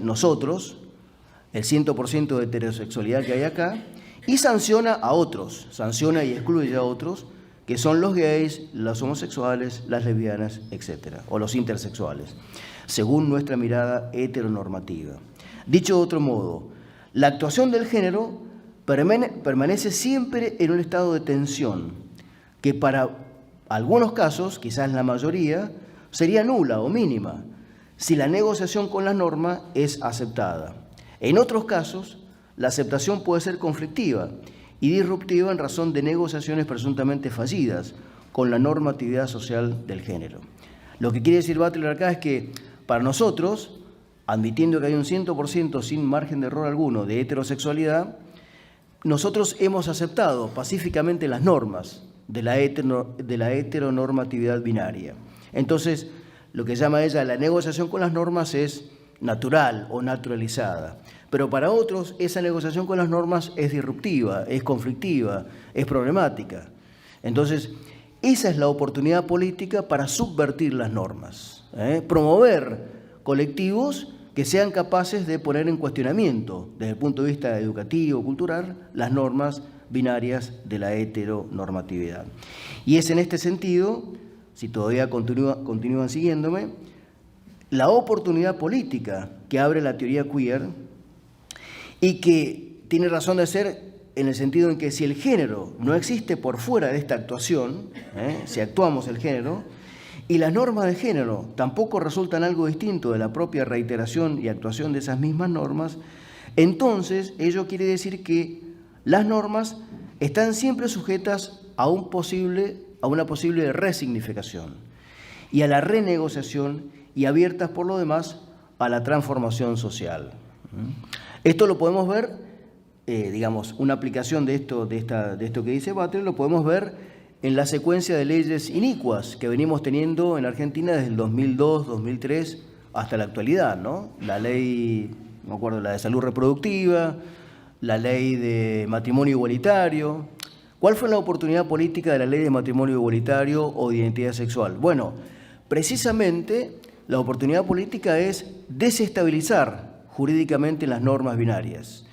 nosotros, el 100% de heterosexualidad que hay acá, y sanciona a otros, sanciona y excluye a otros, que son los gays, los homosexuales, las lesbianas, etcétera, o los intersexuales, según nuestra mirada heteronormativa. Dicho de otro modo, la actuación del género permanece siempre en un estado de tensión, que para algunos casos, quizás la mayoría, sería nula o mínima, si la negociación con la norma es aceptada. En otros casos, la aceptación puede ser conflictiva y disruptiva en razón de negociaciones presuntamente fallidas con la normatividad social del género. Lo que quiere decir Butler acá es que para nosotros, admitiendo que hay un 100% sin margen de error alguno de heterosexualidad, nosotros hemos aceptado pacíficamente las normas de la heteronormatividad binaria. Entonces, lo que llama ella la negociación con las normas es natural o naturalizada. Pero para otros esa negociación con las normas es disruptiva, es conflictiva, es problemática. Entonces, esa es la oportunidad política para subvertir las normas, promover colectivos que sean capaces de poner en cuestionamiento, desde el punto de vista educativo, cultural, las normas binarias de la heteronormatividad. Y es en este sentido, si todavía continúan siguiéndome, la oportunidad política que abre la teoría queer y que tiene razón de ser en el sentido en que si el género no existe por fuera de esta actuación, si actuamos el género, y las normas de género tampoco resultan algo distinto de la propia reiteración y actuación de esas mismas normas, entonces ello quiere decir que las normas están siempre sujetas a una posible resignificación y a la renegociación y abiertas por lo demás a la transformación social. Esto lo podemos ver, digamos, una aplicación de esto que dice Butler, lo podemos ver en la secuencia de leyes inicuas que venimos teniendo en Argentina desde el 2002, 2003 hasta la actualidad, ¿no? La ley, no me acuerdo, la de salud reproductiva, la ley de matrimonio igualitario. ¿Cuál fue la oportunidad política de la ley de matrimonio igualitario o de identidad sexual? Bueno, precisamente la oportunidad política es desestabilizar jurídicamente las normas binarias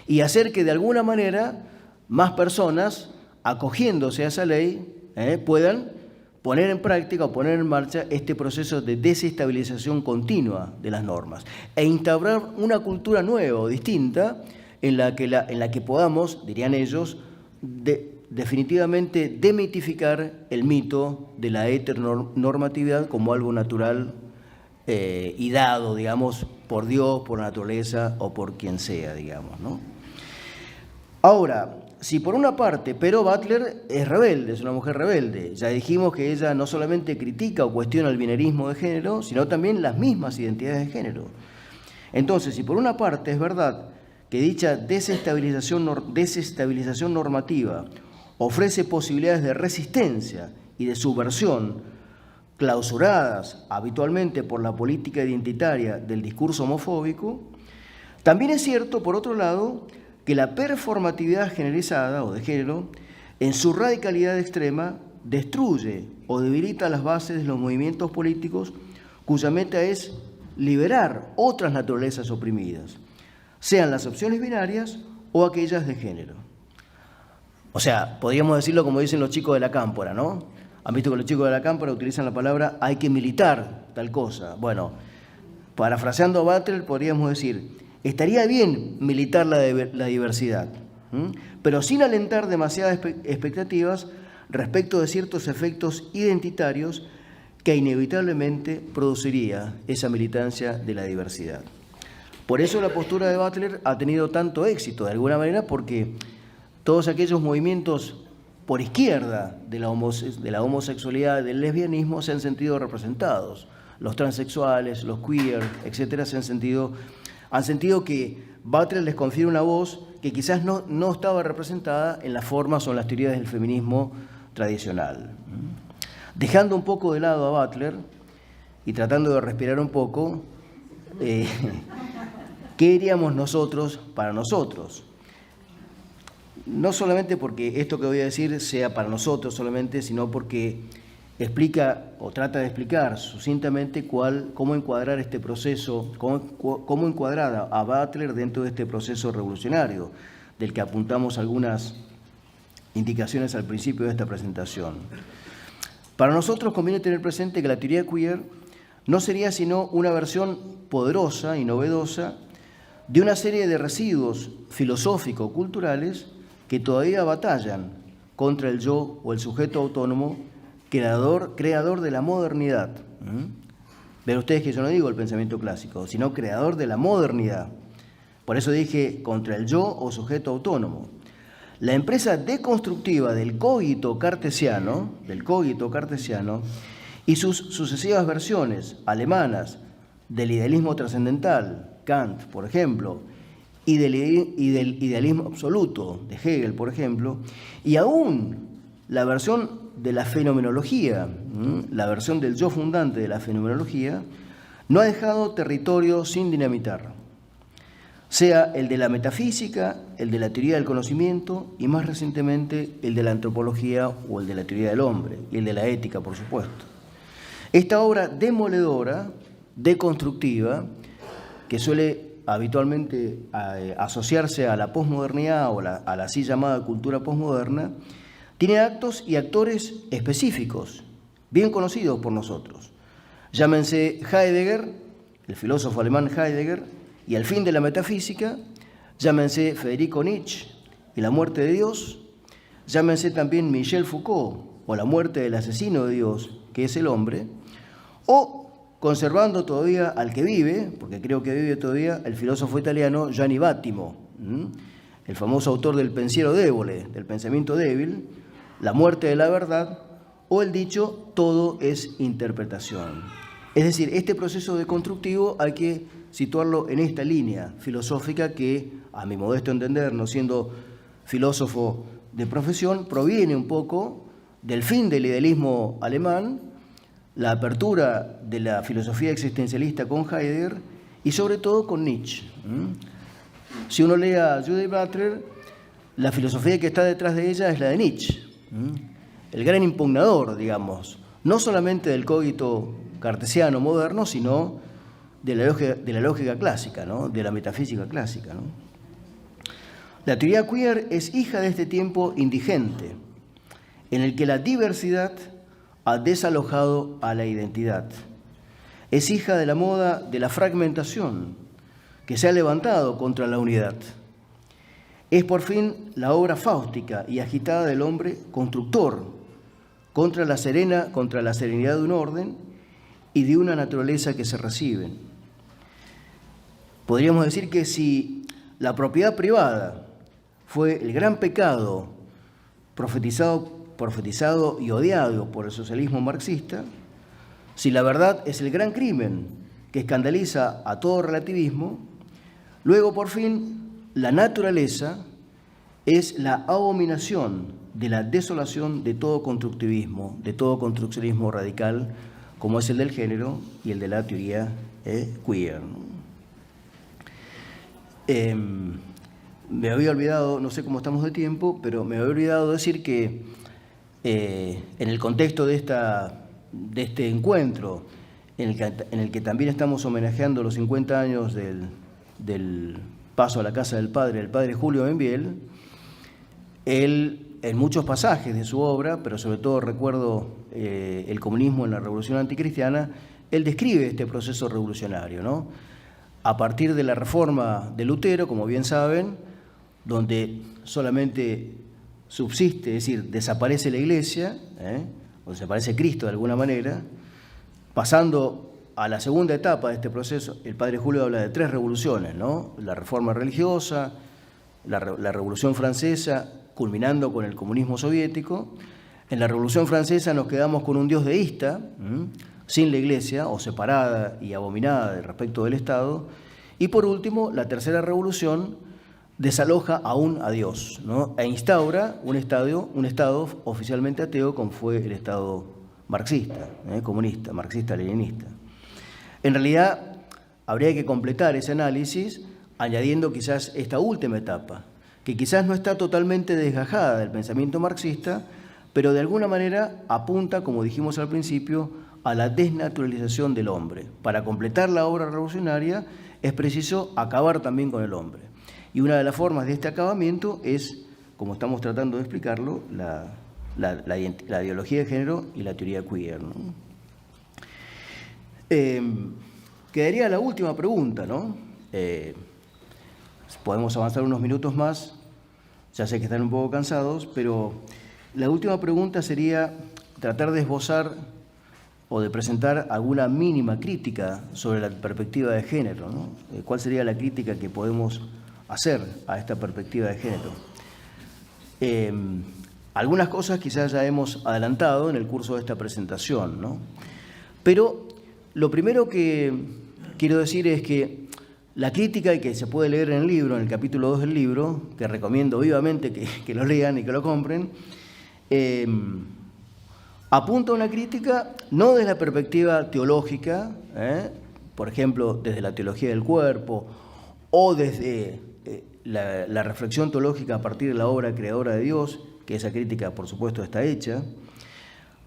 y hacer que de alguna manera más personas, acogiéndose a esa ley, puedan poner en práctica o poner en marcha este proceso de desestabilización continua de las normas e instaurar una cultura nueva o distinta en la que podamos, dirían ellos, definitivamente demitificar el mito de la heteronormatividad como algo natural y dado, digamos, por Dios, por la naturaleza o por quien sea, digamos, ¿no? Ahora, si por una parte, pero Butler es rebelde, es una mujer rebelde. Ya dijimos que ella no solamente critica o cuestiona el binarismo de género, sino también las mismas identidades de género. Entonces, si por una parte es verdad que dicha desestabilización normativa ofrece posibilidades de resistencia y de subversión clausuradas habitualmente por la política identitaria del discurso homofóbico, también es cierto, por otro lado, que la performatividad generalizada o de género, en su radicalidad extrema, destruye o debilita las bases de los movimientos políticos cuya meta es liberar otras naturalezas oprimidas, sean las opciones binarias o aquellas de género. O sea, podríamos decirlo como dicen los chicos de la cámpora, ¿no? Han visto que los chicos de la cámpora utilizan la palabra hay que militar tal cosa. Bueno, parafraseando a Butler podríamos decir, estaría bien militar la diversidad, pero sin alentar demasiadas expectativas respecto de ciertos efectos identitarios que inevitablemente produciría esa militancia de la diversidad. Por eso la postura de Butler ha tenido tanto éxito, de alguna manera, porque todos aquellos movimientos por izquierda de la homosexualidad, del lesbianismo, se han sentido representados. Los transexuales, los queer, etcétera, han sentido que Butler les confiere una voz que quizás no estaba representada en las formas o en las teorías del feminismo tradicional. Dejando un poco de lado a Butler y tratando de respirar un poco, ¿qué diríamos nosotros para nosotros? No solamente porque esto que voy a decir sea para nosotros solamente, sino porque explica o trata de explicar sucintamente cómo encuadrar este proceso, cómo encuadrar a Butler dentro de este proceso revolucionario, del que apuntamos algunas indicaciones al principio de esta presentación. Para nosotros conviene tener presente que la teoría queer no sería sino una versión poderosa y novedosa de una serie de residuos filosófico-culturales que todavía batallan contra el yo o el sujeto autónomo creador de la modernidad. Ven ustedes que yo no digo el pensamiento clásico, sino creador de la modernidad. Por eso dije contra el yo o sujeto autónomo. La empresa deconstructiva del cogito cartesiano y sus sucesivas versiones alemanas del idealismo trascendental, Kant, por ejemplo, y del idealismo absoluto de Hegel, por ejemplo, y aún la versión de la fenomenología, la versión del yo fundante de la fenomenología, no ha dejado territorio sin dinamitar, sea el de la metafísica, el de la teoría del conocimiento y más recientemente el de la antropología o el de la teoría del hombre y el de la ética, por supuesto. Esta obra demoledora, deconstructiva, que suele habitualmente asociarse a la posmodernidad o a la así llamada cultura posmoderna, tiene actos y actores específicos, bien conocidos por nosotros. Llámense Heidegger, el filósofo alemán Heidegger, y el fin de la metafísica, llámense Federico Nietzsche y la muerte de Dios, llámense también Michel Foucault o la muerte del asesino de Dios, que es el hombre, o conservando todavía al que vive, porque creo que vive todavía, el filósofo italiano Gianni Vattimo, el famoso autor del pensiero débole, del pensamiento débil, la muerte de la verdad, o el dicho, todo es interpretación. Es decir, este proceso deconstructivo hay que situarlo en esta línea filosófica que, a mi modesto entender, no siendo filósofo de profesión, proviene un poco del fin del idealismo alemán, la apertura de la filosofía existencialista con Heidegger y sobre todo con Nietzsche. Si uno lee a Judith Butler, la filosofía que está detrás de ella es la de Nietzsche, el gran impugnador, digamos, no solamente del cogito cartesiano moderno, sino de la lógica clásica, ¿no? De la metafísica clásica, ¿no? La teoría queer es hija de este tiempo indigente, en el que la diversidad ha desalojado a la identidad. Es hija de la moda de la fragmentación, que se ha levantado contra la unidad. Es por fin la obra fáustica y agitada del hombre constructor contra la serenidad de un orden y de una naturaleza que se reciben. Podríamos decir que si la propiedad privada fue el gran pecado profetizado y odiado por el socialismo marxista, si la verdad es el gran crimen que escandaliza a todo relativismo, luego por fin la naturaleza es la abominación de la desolación de todo constructivismo, de todo construccionismo radical, como es el del género y el de la teoría queer. Me había olvidado, no sé cómo estamos de tiempo, pero me había olvidado decir que en el contexto de este encuentro, en el que también estamos homenajeando los 50 años del paso a la casa del padre Julio Benviel, él, en muchos pasajes de su obra, pero sobre todo recuerdo el comunismo en la Revolución Anticristiana, él describe este proceso revolucionario, ¿no? A partir de la reforma de Lutero, como bien saben, donde solamente subsiste, es decir, desaparece la Iglesia, o desaparece Cristo de alguna manera, pasando a la segunda etapa de este proceso. El padre Julio habla de 3 revoluciones, ¿no? La reforma religiosa, la Revolución Francesa, culminando con el comunismo soviético. En la Revolución Francesa nos quedamos con un Dios deísta, sin la Iglesia, o separada y abominada respecto del Estado. Y por último, la tercera revolución desaloja aún a Dios, ¿no? E instaura un Estado oficialmente ateo, como fue el Estado marxista, comunista, marxista-leninista. En realidad, habría que completar ese análisis añadiendo quizás esta última etapa, que quizás no está totalmente desgajada del pensamiento marxista, pero de alguna manera apunta, como dijimos al principio, a la desnaturalización del hombre. Para completar la obra revolucionaria es preciso acabar también con el hombre. Y una de las formas de este acabamiento es, como estamos tratando de explicarlo, la ideología de género y la teoría queer, ¿no? Quedaría la última pregunta, ¿no? Podemos avanzar unos minutos más, ya sé que están un poco cansados, pero la última pregunta sería tratar de esbozar o de presentar alguna mínima crítica sobre la perspectiva de género, ¿no? ¿Cuál sería la crítica que podemos hacer a esta perspectiva de género? Algunas cosas quizás ya hemos adelantado en el curso de esta presentación, ¿no? Pero lo primero que quiero decir es que la crítica, que se puede leer en el libro, en el capítulo 2 del libro, que recomiendo vivamente que lo lean y que lo compren, apunta a una crítica no desde la perspectiva teológica, por ejemplo, desde la teología del cuerpo, o desde la reflexión teológica a partir de la obra creadora de Dios, que esa crítica, por supuesto, está hecha.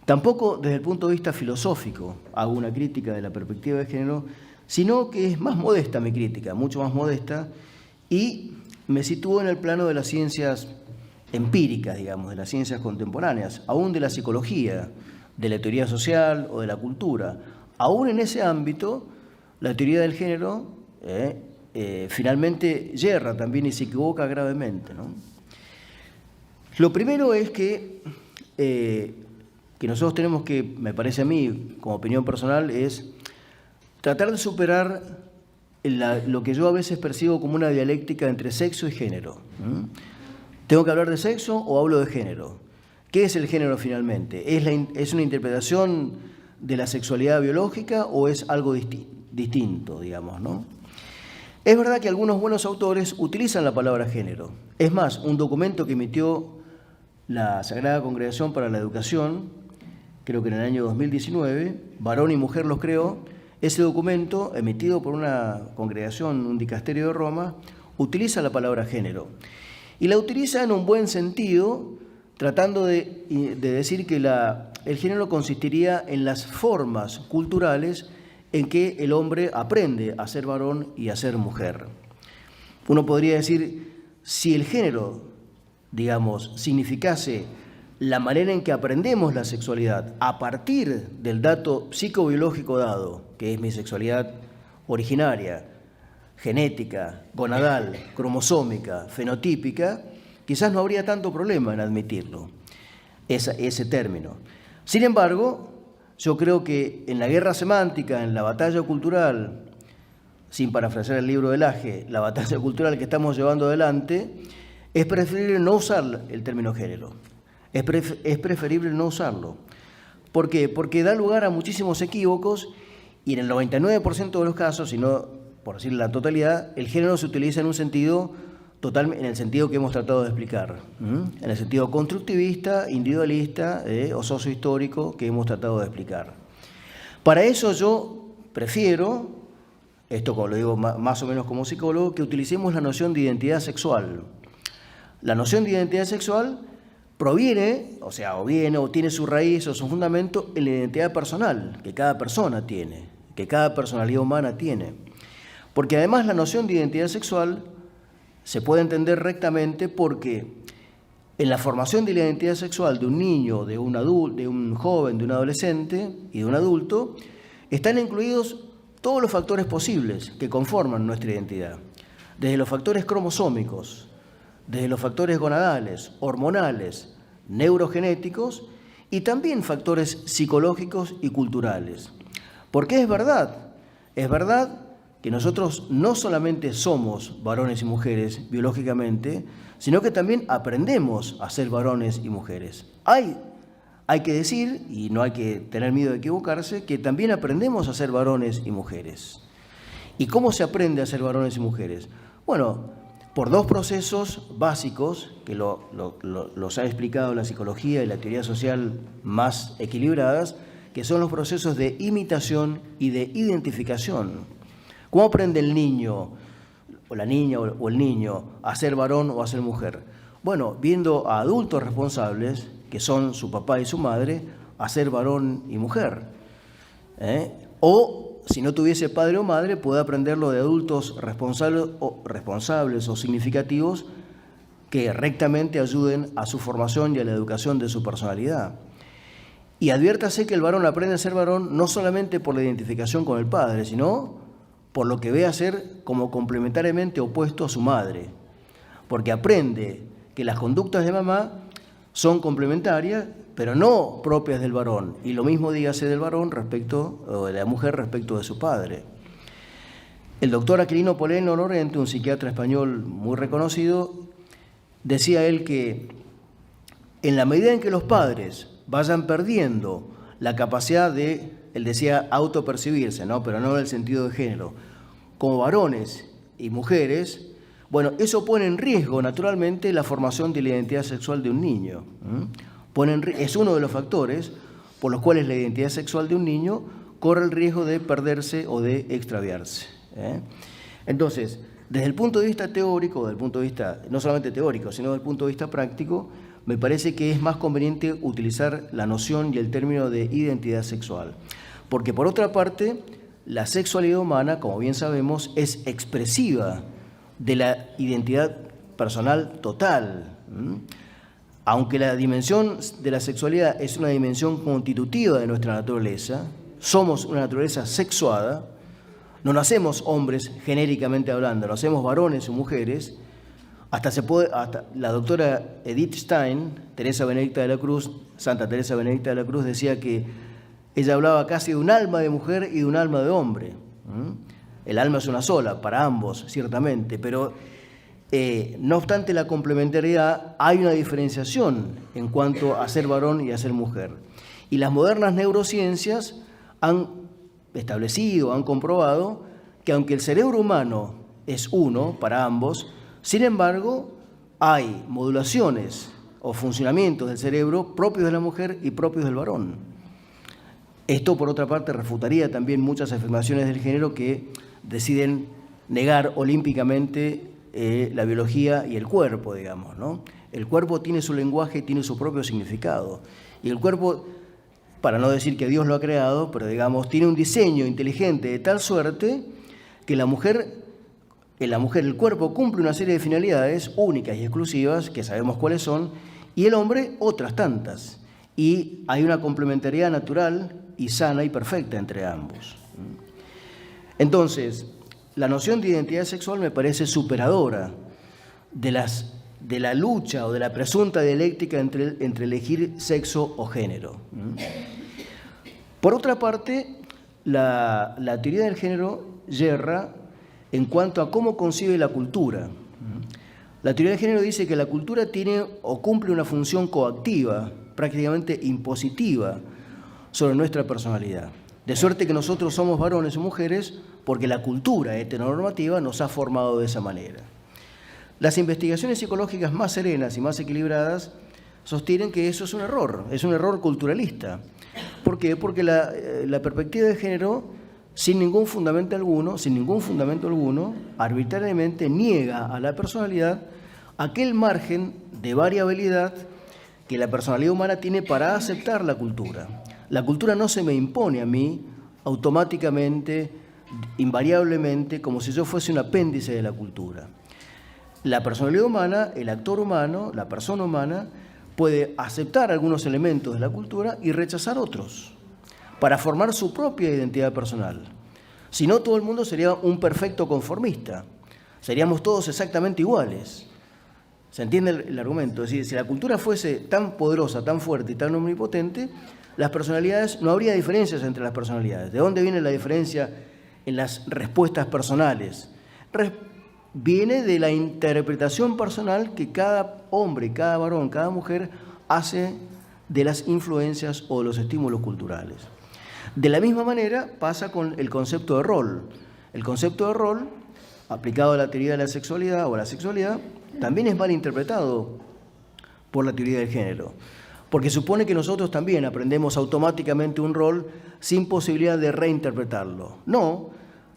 Tampoco desde el punto de vista filosófico hago una crítica de la perspectiva de género, sino que es más modesta mi crítica, mucho más modesta, y me sitúo en el plano de las ciencias empíricas, digamos, de las ciencias contemporáneas, aún de la psicología, de la teoría social o de la cultura. Aún en ese ámbito, la teoría del género finalmente yerra también y se equivoca gravemente, ¿no? Lo primero es que nosotros tenemos que, me parece a mí, como opinión personal, es tratar de superar lo que yo a veces percibo como una dialéctica entre sexo y género. ¿Tengo que hablar de sexo o hablo de género? ¿Qué es el género finalmente? ¿Es una interpretación de la sexualidad biológica o es algo distinto, digamos, ¿no? Es verdad que algunos buenos autores utilizan la palabra género. Es más, un documento que emitió la Sagrada Congregación para la Educación, creo que en el año 2019, Varón y Mujer los creó. Ese documento, emitido por una congregación, un dicasterio de Roma, utiliza la palabra género. Y la utiliza en un buen sentido, tratando de decir que el género consistiría en las formas culturales en que el hombre aprende a ser varón y a ser mujer. Uno podría decir, si el género, digamos, significase la manera en que aprendemos la sexualidad a partir del dato psicobiológico dado, que es mi sexualidad originaria, genética, gonadal, cromosómica, fenotípica, quizás no habría tanto problema en admitirlo, ese término. Sin embargo, yo creo que en la guerra semántica, en la batalla cultural, sin parafrasear el libro de Laje, la batalla cultural que estamos llevando adelante, es preferible no usar el término género. Es preferible no usarlo. ¿Por qué? Porque da lugar a muchísimos equívocos y en el 99% de los casos, si no por decir la totalidad, el género se utiliza en un sentido en el sentido que hemos tratado de explicar, en el sentido constructivista, individualista o sociohistórico que hemos tratado de explicar. Para eso yo prefiero, esto como lo digo más o menos como psicólogo, que utilicemos la noción de identidad sexual. La noción de identidad sexual proviene, o tiene su raíz o su fundamento en la identidad personal que cada persona tiene, que cada personalidad humana tiene. Porque además la noción de identidad sexual se puede entender rectamente porque en la formación de la identidad sexual de un niño, de un adulto, de un joven, de un adolescente y de un adulto, están incluidos todos los factores posibles que conforman nuestra identidad, desde los factores cromosómicos, desde los factores gonadales, hormonales, neurogenéticos y también factores psicológicos y culturales. Porque es verdad que nosotros no solamente somos varones y mujeres biológicamente, sino que también aprendemos a ser varones y mujeres. Hay que decir, y no hay que tener miedo de equivocarse, que también aprendemos a ser varones y mujeres. ¿Y cómo se aprende a ser varones y mujeres? Bueno, por dos procesos básicos, que los ha explicado la psicología y la teoría social más equilibradas, que son los procesos de imitación y de identificación. ¿Cómo aprende el niño, o la niña o el niño, a ser varón o a ser mujer? Bueno, viendo a adultos responsables, que son su papá y su madre, a ser varón y mujer. O, si no tuviese padre o madre, puede aprenderlo de adultos responsables o significativos que rectamente ayuden a su formación y a la educación de su personalidad. Y adviértase que el varón aprende a ser varón no solamente por la identificación con el padre, sino por lo que ve a ser como complementariamente opuesto a su madre, porque aprende que las conductas de mamá son complementarias, pero no propias del varón, y lo mismo dígase del varón o de la mujer respecto de su padre. El doctor Aquilino Poleno Lorente, un psiquiatra español muy reconocido, decía él que en la medida en que los padres vayan perdiendo la capacidad de, él decía, autopercibirse, ¿no? Pero no en el sentido de género, como varones y mujeres, bueno, eso pone en riesgo naturalmente la formación de la identidad sexual de un niño. Es uno de los factores por los cuales la identidad sexual de un niño corre el riesgo de perderse o de extraviarse. Entonces, desde el punto de vista teórico, desde el punto de vista no solamente teórico, sino desde el punto de vista práctico, me parece que es más conveniente utilizar la noción y el término de identidad sexual. Porque por otra parte, la sexualidad humana, como bien sabemos, es expresiva de la identidad personal total. Aunque la dimensión de la sexualidad es una dimensión constitutiva de nuestra naturaleza, somos una naturaleza sexuada, no nacemos hombres genéricamente hablando, nacemos varones o mujeres. Hasta la doctora Edith Stein, Teresa Benedicta de la Cruz, Santa Teresa Benedicta de la Cruz, decía que ella hablaba casi de un alma de mujer y de un alma de hombre. El alma es una sola, para ambos, ciertamente, pero no obstante la complementariedad, hay una diferenciación en cuanto a ser varón y a ser mujer. Y las modernas neurociencias han establecido, han comprobado que aunque el cerebro humano es uno para ambos, sin embargo, hay modulaciones o funcionamientos del cerebro propios de la mujer y propios del varón. Esto, por otra parte, refutaría también muchas afirmaciones del género que deciden negar olímpicamente la biología y el cuerpo, digamos, ¿no? El cuerpo tiene su lenguaje y tiene su propio significado. Y el cuerpo, para no decir que Dios lo ha creado, pero digamos, tiene un diseño inteligente de tal suerte que en la mujer el cuerpo cumple una serie de finalidades únicas y exclusivas, que sabemos cuáles son, y el hombre otras tantas. Y hay una complementariedad natural y sana y perfecta entre ambos. Entonces, la noción de identidad sexual me parece superadora de la lucha o de la presunta dialéctica entre elegir sexo o género. Por otra parte, la teoría del género yerra en cuanto a cómo concibe la cultura. La teoría del género dice que la cultura tiene o cumple una función coactiva, prácticamente impositiva, sobre nuestra personalidad. De suerte que nosotros somos varones o mujeres porque la cultura heteronormativa nos ha formado de esa manera. Las investigaciones psicológicas más serenas y más equilibradas sostienen que eso es un error culturalista. ¿Por qué? Porque la perspectiva de género, sin ningún fundamento alguno, arbitrariamente niega a la personalidad aquel margen de variabilidad que la personalidad humana tiene para aceptar la cultura. La cultura no se me impone a mí automáticamente, invariablemente, como si yo fuese un apéndice de la cultura. La personalidad humana, el actor humano, la persona humana, puede aceptar algunos elementos de la cultura y rechazar otros, para formar su propia identidad personal. Si no, todo el mundo sería un perfecto conformista. Seríamos todos exactamente iguales. ¿Se entiende el argumento? Es decir, si la cultura fuese tan poderosa, tan fuerte y tan omnipotente, las personalidades, no habría diferencias entre las personalidades. ¿De dónde viene la diferencia en las respuestas personales? Viene de la interpretación personal que cada hombre, cada varón, cada mujer hace de las influencias o de los estímulos culturales. De la misma manera pasa con el concepto de rol. El concepto de rol, aplicado a la teoría de la sexualidad o a la sexualidad, también es mal interpretado por la teoría del género, porque supone que nosotros también aprendemos automáticamente un rol sin posibilidad de reinterpretarlo. No,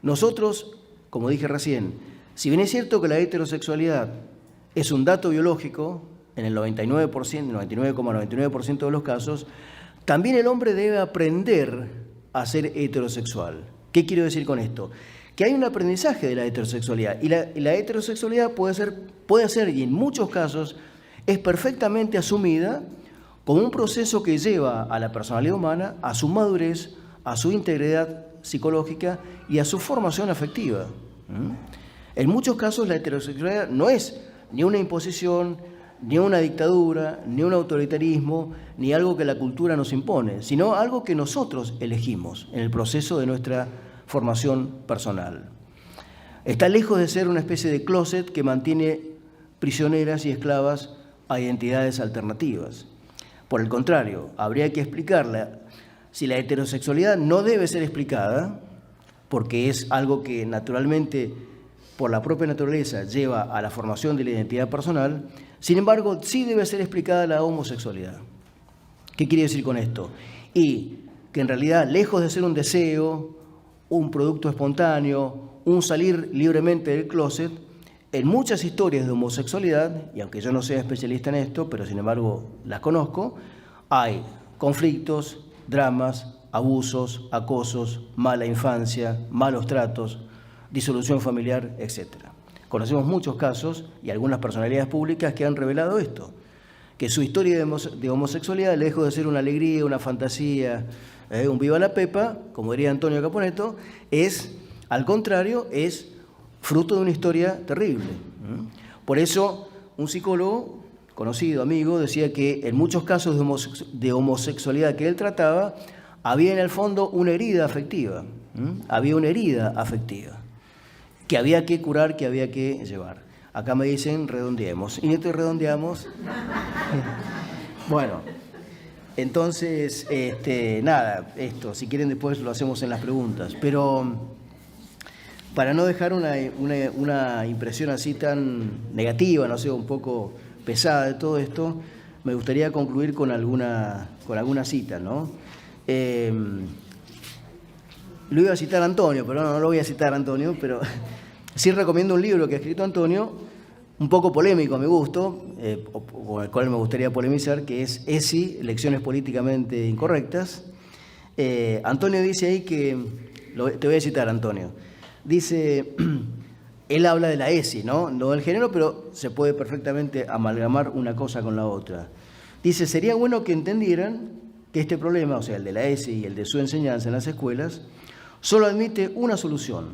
nosotros, como dije recién, si bien es cierto que la heterosexualidad es un dato biológico, en el 99,99% de los casos, también el hombre debe aprender a ser heterosexual. ¿Qué quiero decir con esto? Que hay un aprendizaje de la heterosexualidad, y la heterosexualidad puede ser, y en muchos casos, es perfectamente asumida como un proceso que lleva a la personalidad humana a su madurez, a su integridad psicológica y a su formación afectiva. En muchos casos la heterosexualidad no es ni una imposición, ni una dictadura, ni un autoritarismo, ni algo que la cultura nos impone, sino algo que nosotros elegimos en el proceso de nuestra formación personal. Está lejos de ser una especie de closet que mantiene prisioneras y esclavas a identidades alternativas. Por el contrario, habría que explicarla. Si la heterosexualidad no debe ser explicada, porque es algo que naturalmente, por la propia naturaleza, lleva a la formación de la identidad personal, sin embargo, sí debe ser explicada la homosexualidad. ¿Qué quiere decir con esto? Y que en realidad, lejos de ser un deseo, un producto espontáneo, un salir libremente del closet, en muchas historias de homosexualidad, y aunque yo no sea especialista en esto, pero sin embargo las conozco, hay conflictos, dramas, abusos, acosos, mala infancia, malos tratos, disolución familiar, etc. Conocemos muchos casos y algunas personalidades públicas que han revelado esto, que su historia de homosexualidad, lejos de ser una alegría, una fantasía, un viva la pepa, como diría Antonio Caponeto, es, al contrario, es fruto de una historia terrible. Por eso, un psicólogo conocido, amigo, decía que en muchos casos de homosexualidad que él trataba, había en el fondo una herida afectiva. Había una herida afectiva que había que curar, que había que llevar. Acá me dicen redondeemos. Y esto redondeamos. Bueno, entonces, nada, esto, si quieren después lo hacemos en las preguntas. Pero para no dejar una impresión así tan negativa, no sé, un poco pesada de todo esto, me gustaría concluir con alguna cita, ¿no? Lo iba a citar a Antonio, pero no lo voy a citar a Antonio, pero sí recomiendo un libro que ha escrito Antonio, un poco polémico a mi gusto, con el cual me gustaría polemizar, que es ESI, Lecciones Políticamente Incorrectas. Antonio dice ahí que, te voy a citar, Antonio, dice, él habla de la ESI, no del género, pero se puede perfectamente amalgamar una cosa con la otra. Dice, sería bueno que entendieran que este problema, o sea, el de la ESI y el de su enseñanza en las escuelas, solo admite una solución,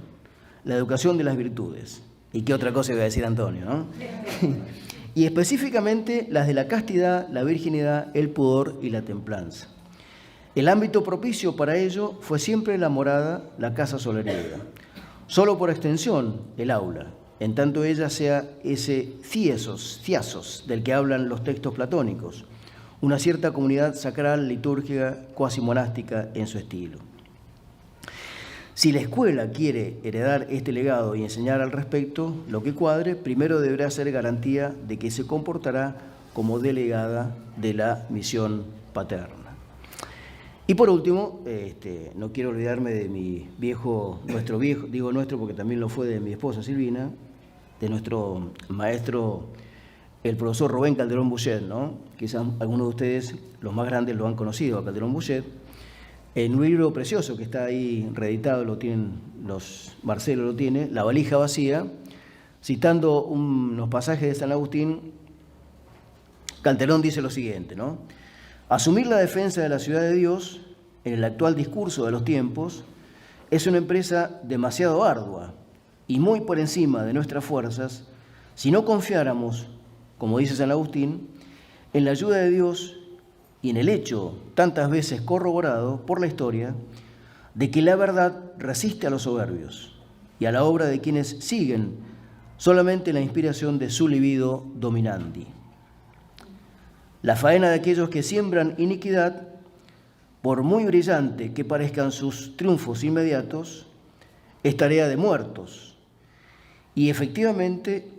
la educación de las virtudes. ¿Y qué otra cosa iba a decir Antonio, no? Y específicamente las de la castidad, la virginidad, el pudor y la templanza. El ámbito propicio para ello fue siempre la morada, la casa solariega. Solo por extensión, el aula. en tanto ella sea ese thiesos del que hablan los textos platónicos, una cierta comunidad sacral, litúrgica, cuasi monástica en su estilo. Si la escuela quiere heredar este legado y enseñar al respecto lo que cuadre, primero deberá ser garantía de que se comportará como delegada de la misión paterna. Y por último, no quiero olvidarme de nuestro viejo, digo nuestro porque también lo fue de mi esposa Silvina, de nuestro maestro, el profesor Rubén Calderón Bouchet, ¿no? Quizás algunos de ustedes, los más grandes, lo han conocido a Calderón Bouchet, en un libro precioso que está ahí reeditado, Marcelo lo tiene, La valija vacía, citando unos pasajes de San Agustín, Calderón dice lo siguiente, ¿no? Asumir la defensa de la ciudad de Dios en el actual discurso de los tiempos es una empresa demasiado ardua y muy por encima de nuestras fuerzas si no confiáramos, como dice San Agustín, en la ayuda de Dios y en el hecho, tantas veces corroborado por la historia, de que la verdad resiste a los soberbios y a la obra de quienes siguen solamente la inspiración de su libido dominandi. La faena de aquellos que siembran iniquidad, por muy brillante que parezcan sus triunfos inmediatos, es tarea de muertos. Y efectivamente,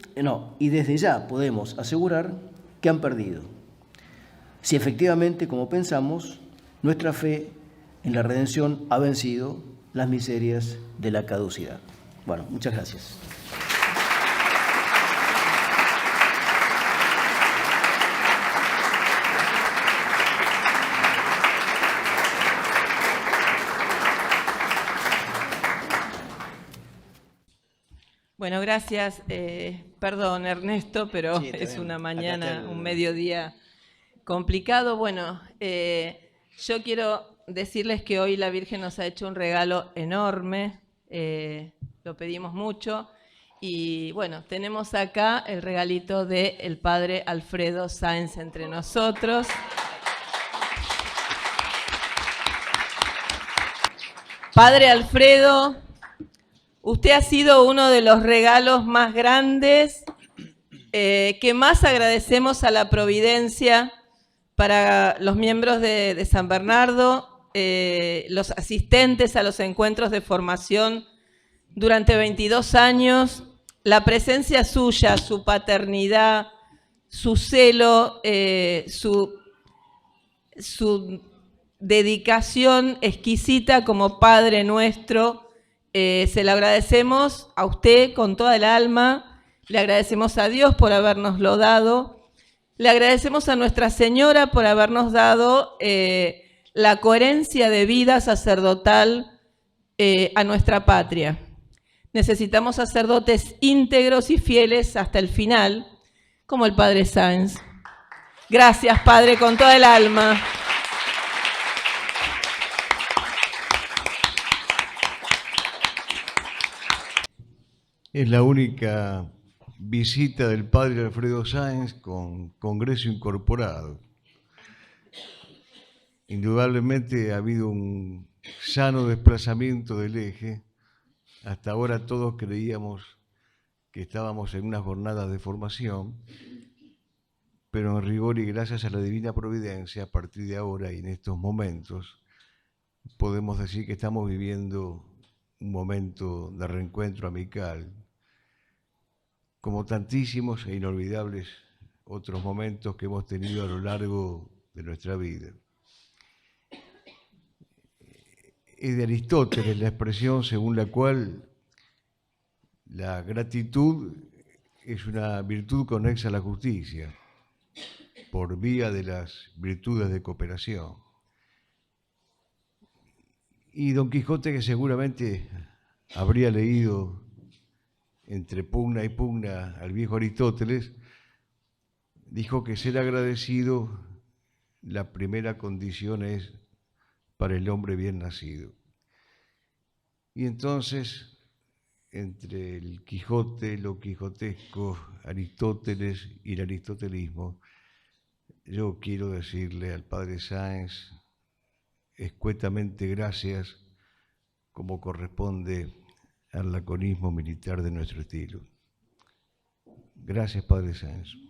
y desde ya podemos asegurar que han perdido. Si efectivamente, como pensamos, nuestra fe en la redención ha vencido las miserias de la caducidad. Bueno, muchas gracias. Bueno, gracias. Perdón, Ernesto, pero Sí, es una mañana, está un mediodía complicado. Bueno, yo quiero decirles que hoy la Virgen nos ha hecho un regalo enorme, lo pedimos mucho, y bueno, tenemos acá el regalito del Padre Alfredo Sáenz entre nosotros. Padre Alfredo, usted ha sido uno de los regalos más grandes que más agradecemos a la Providencia para los miembros de San Bernardo, los asistentes a los encuentros de formación durante 22 años, la presencia suya, su paternidad, su celo, su dedicación exquisita como Padre nuestro. Se le agradecemos a usted con toda el alma, le agradecemos a Dios por habernoslo dado, le agradecemos a Nuestra Señora por habernos dado la coherencia de vida sacerdotal a nuestra patria. Necesitamos sacerdotes íntegros y fieles hasta el final, como el Padre Sáenz. Gracias, Padre, con toda el alma. Es la única visita del Padre Alfredo Sáenz con Congreso incorporado. Indudablemente ha habido un sano desplazamiento del eje. Hasta ahora todos creíamos que estábamos en unas jornadas de formación, pero en rigor y gracias a la Divina Providencia, a partir de ahora y en estos momentos, podemos decir que estamos viviendo un momento de reencuentro amical, como tantísimos e inolvidables otros momentos que hemos tenido a lo largo de nuestra vida. Es de Aristóteles la expresión según la cual la gratitud es una virtud conexa a la justicia, por vía de las virtudes de cooperación. Y Don Quijote, que seguramente habría leído entre pugna y pugna al viejo Aristóteles, dijo que ser agradecido, la primera condición es para el hombre bien nacido. Y entonces, entre el Quijote, lo quijotesco, Aristóteles y el aristotelismo, yo quiero decirle al Padre Sáenz escuetamente gracias, como corresponde al laconismo militar de nuestro estilo. Gracias, Padre Sáenz.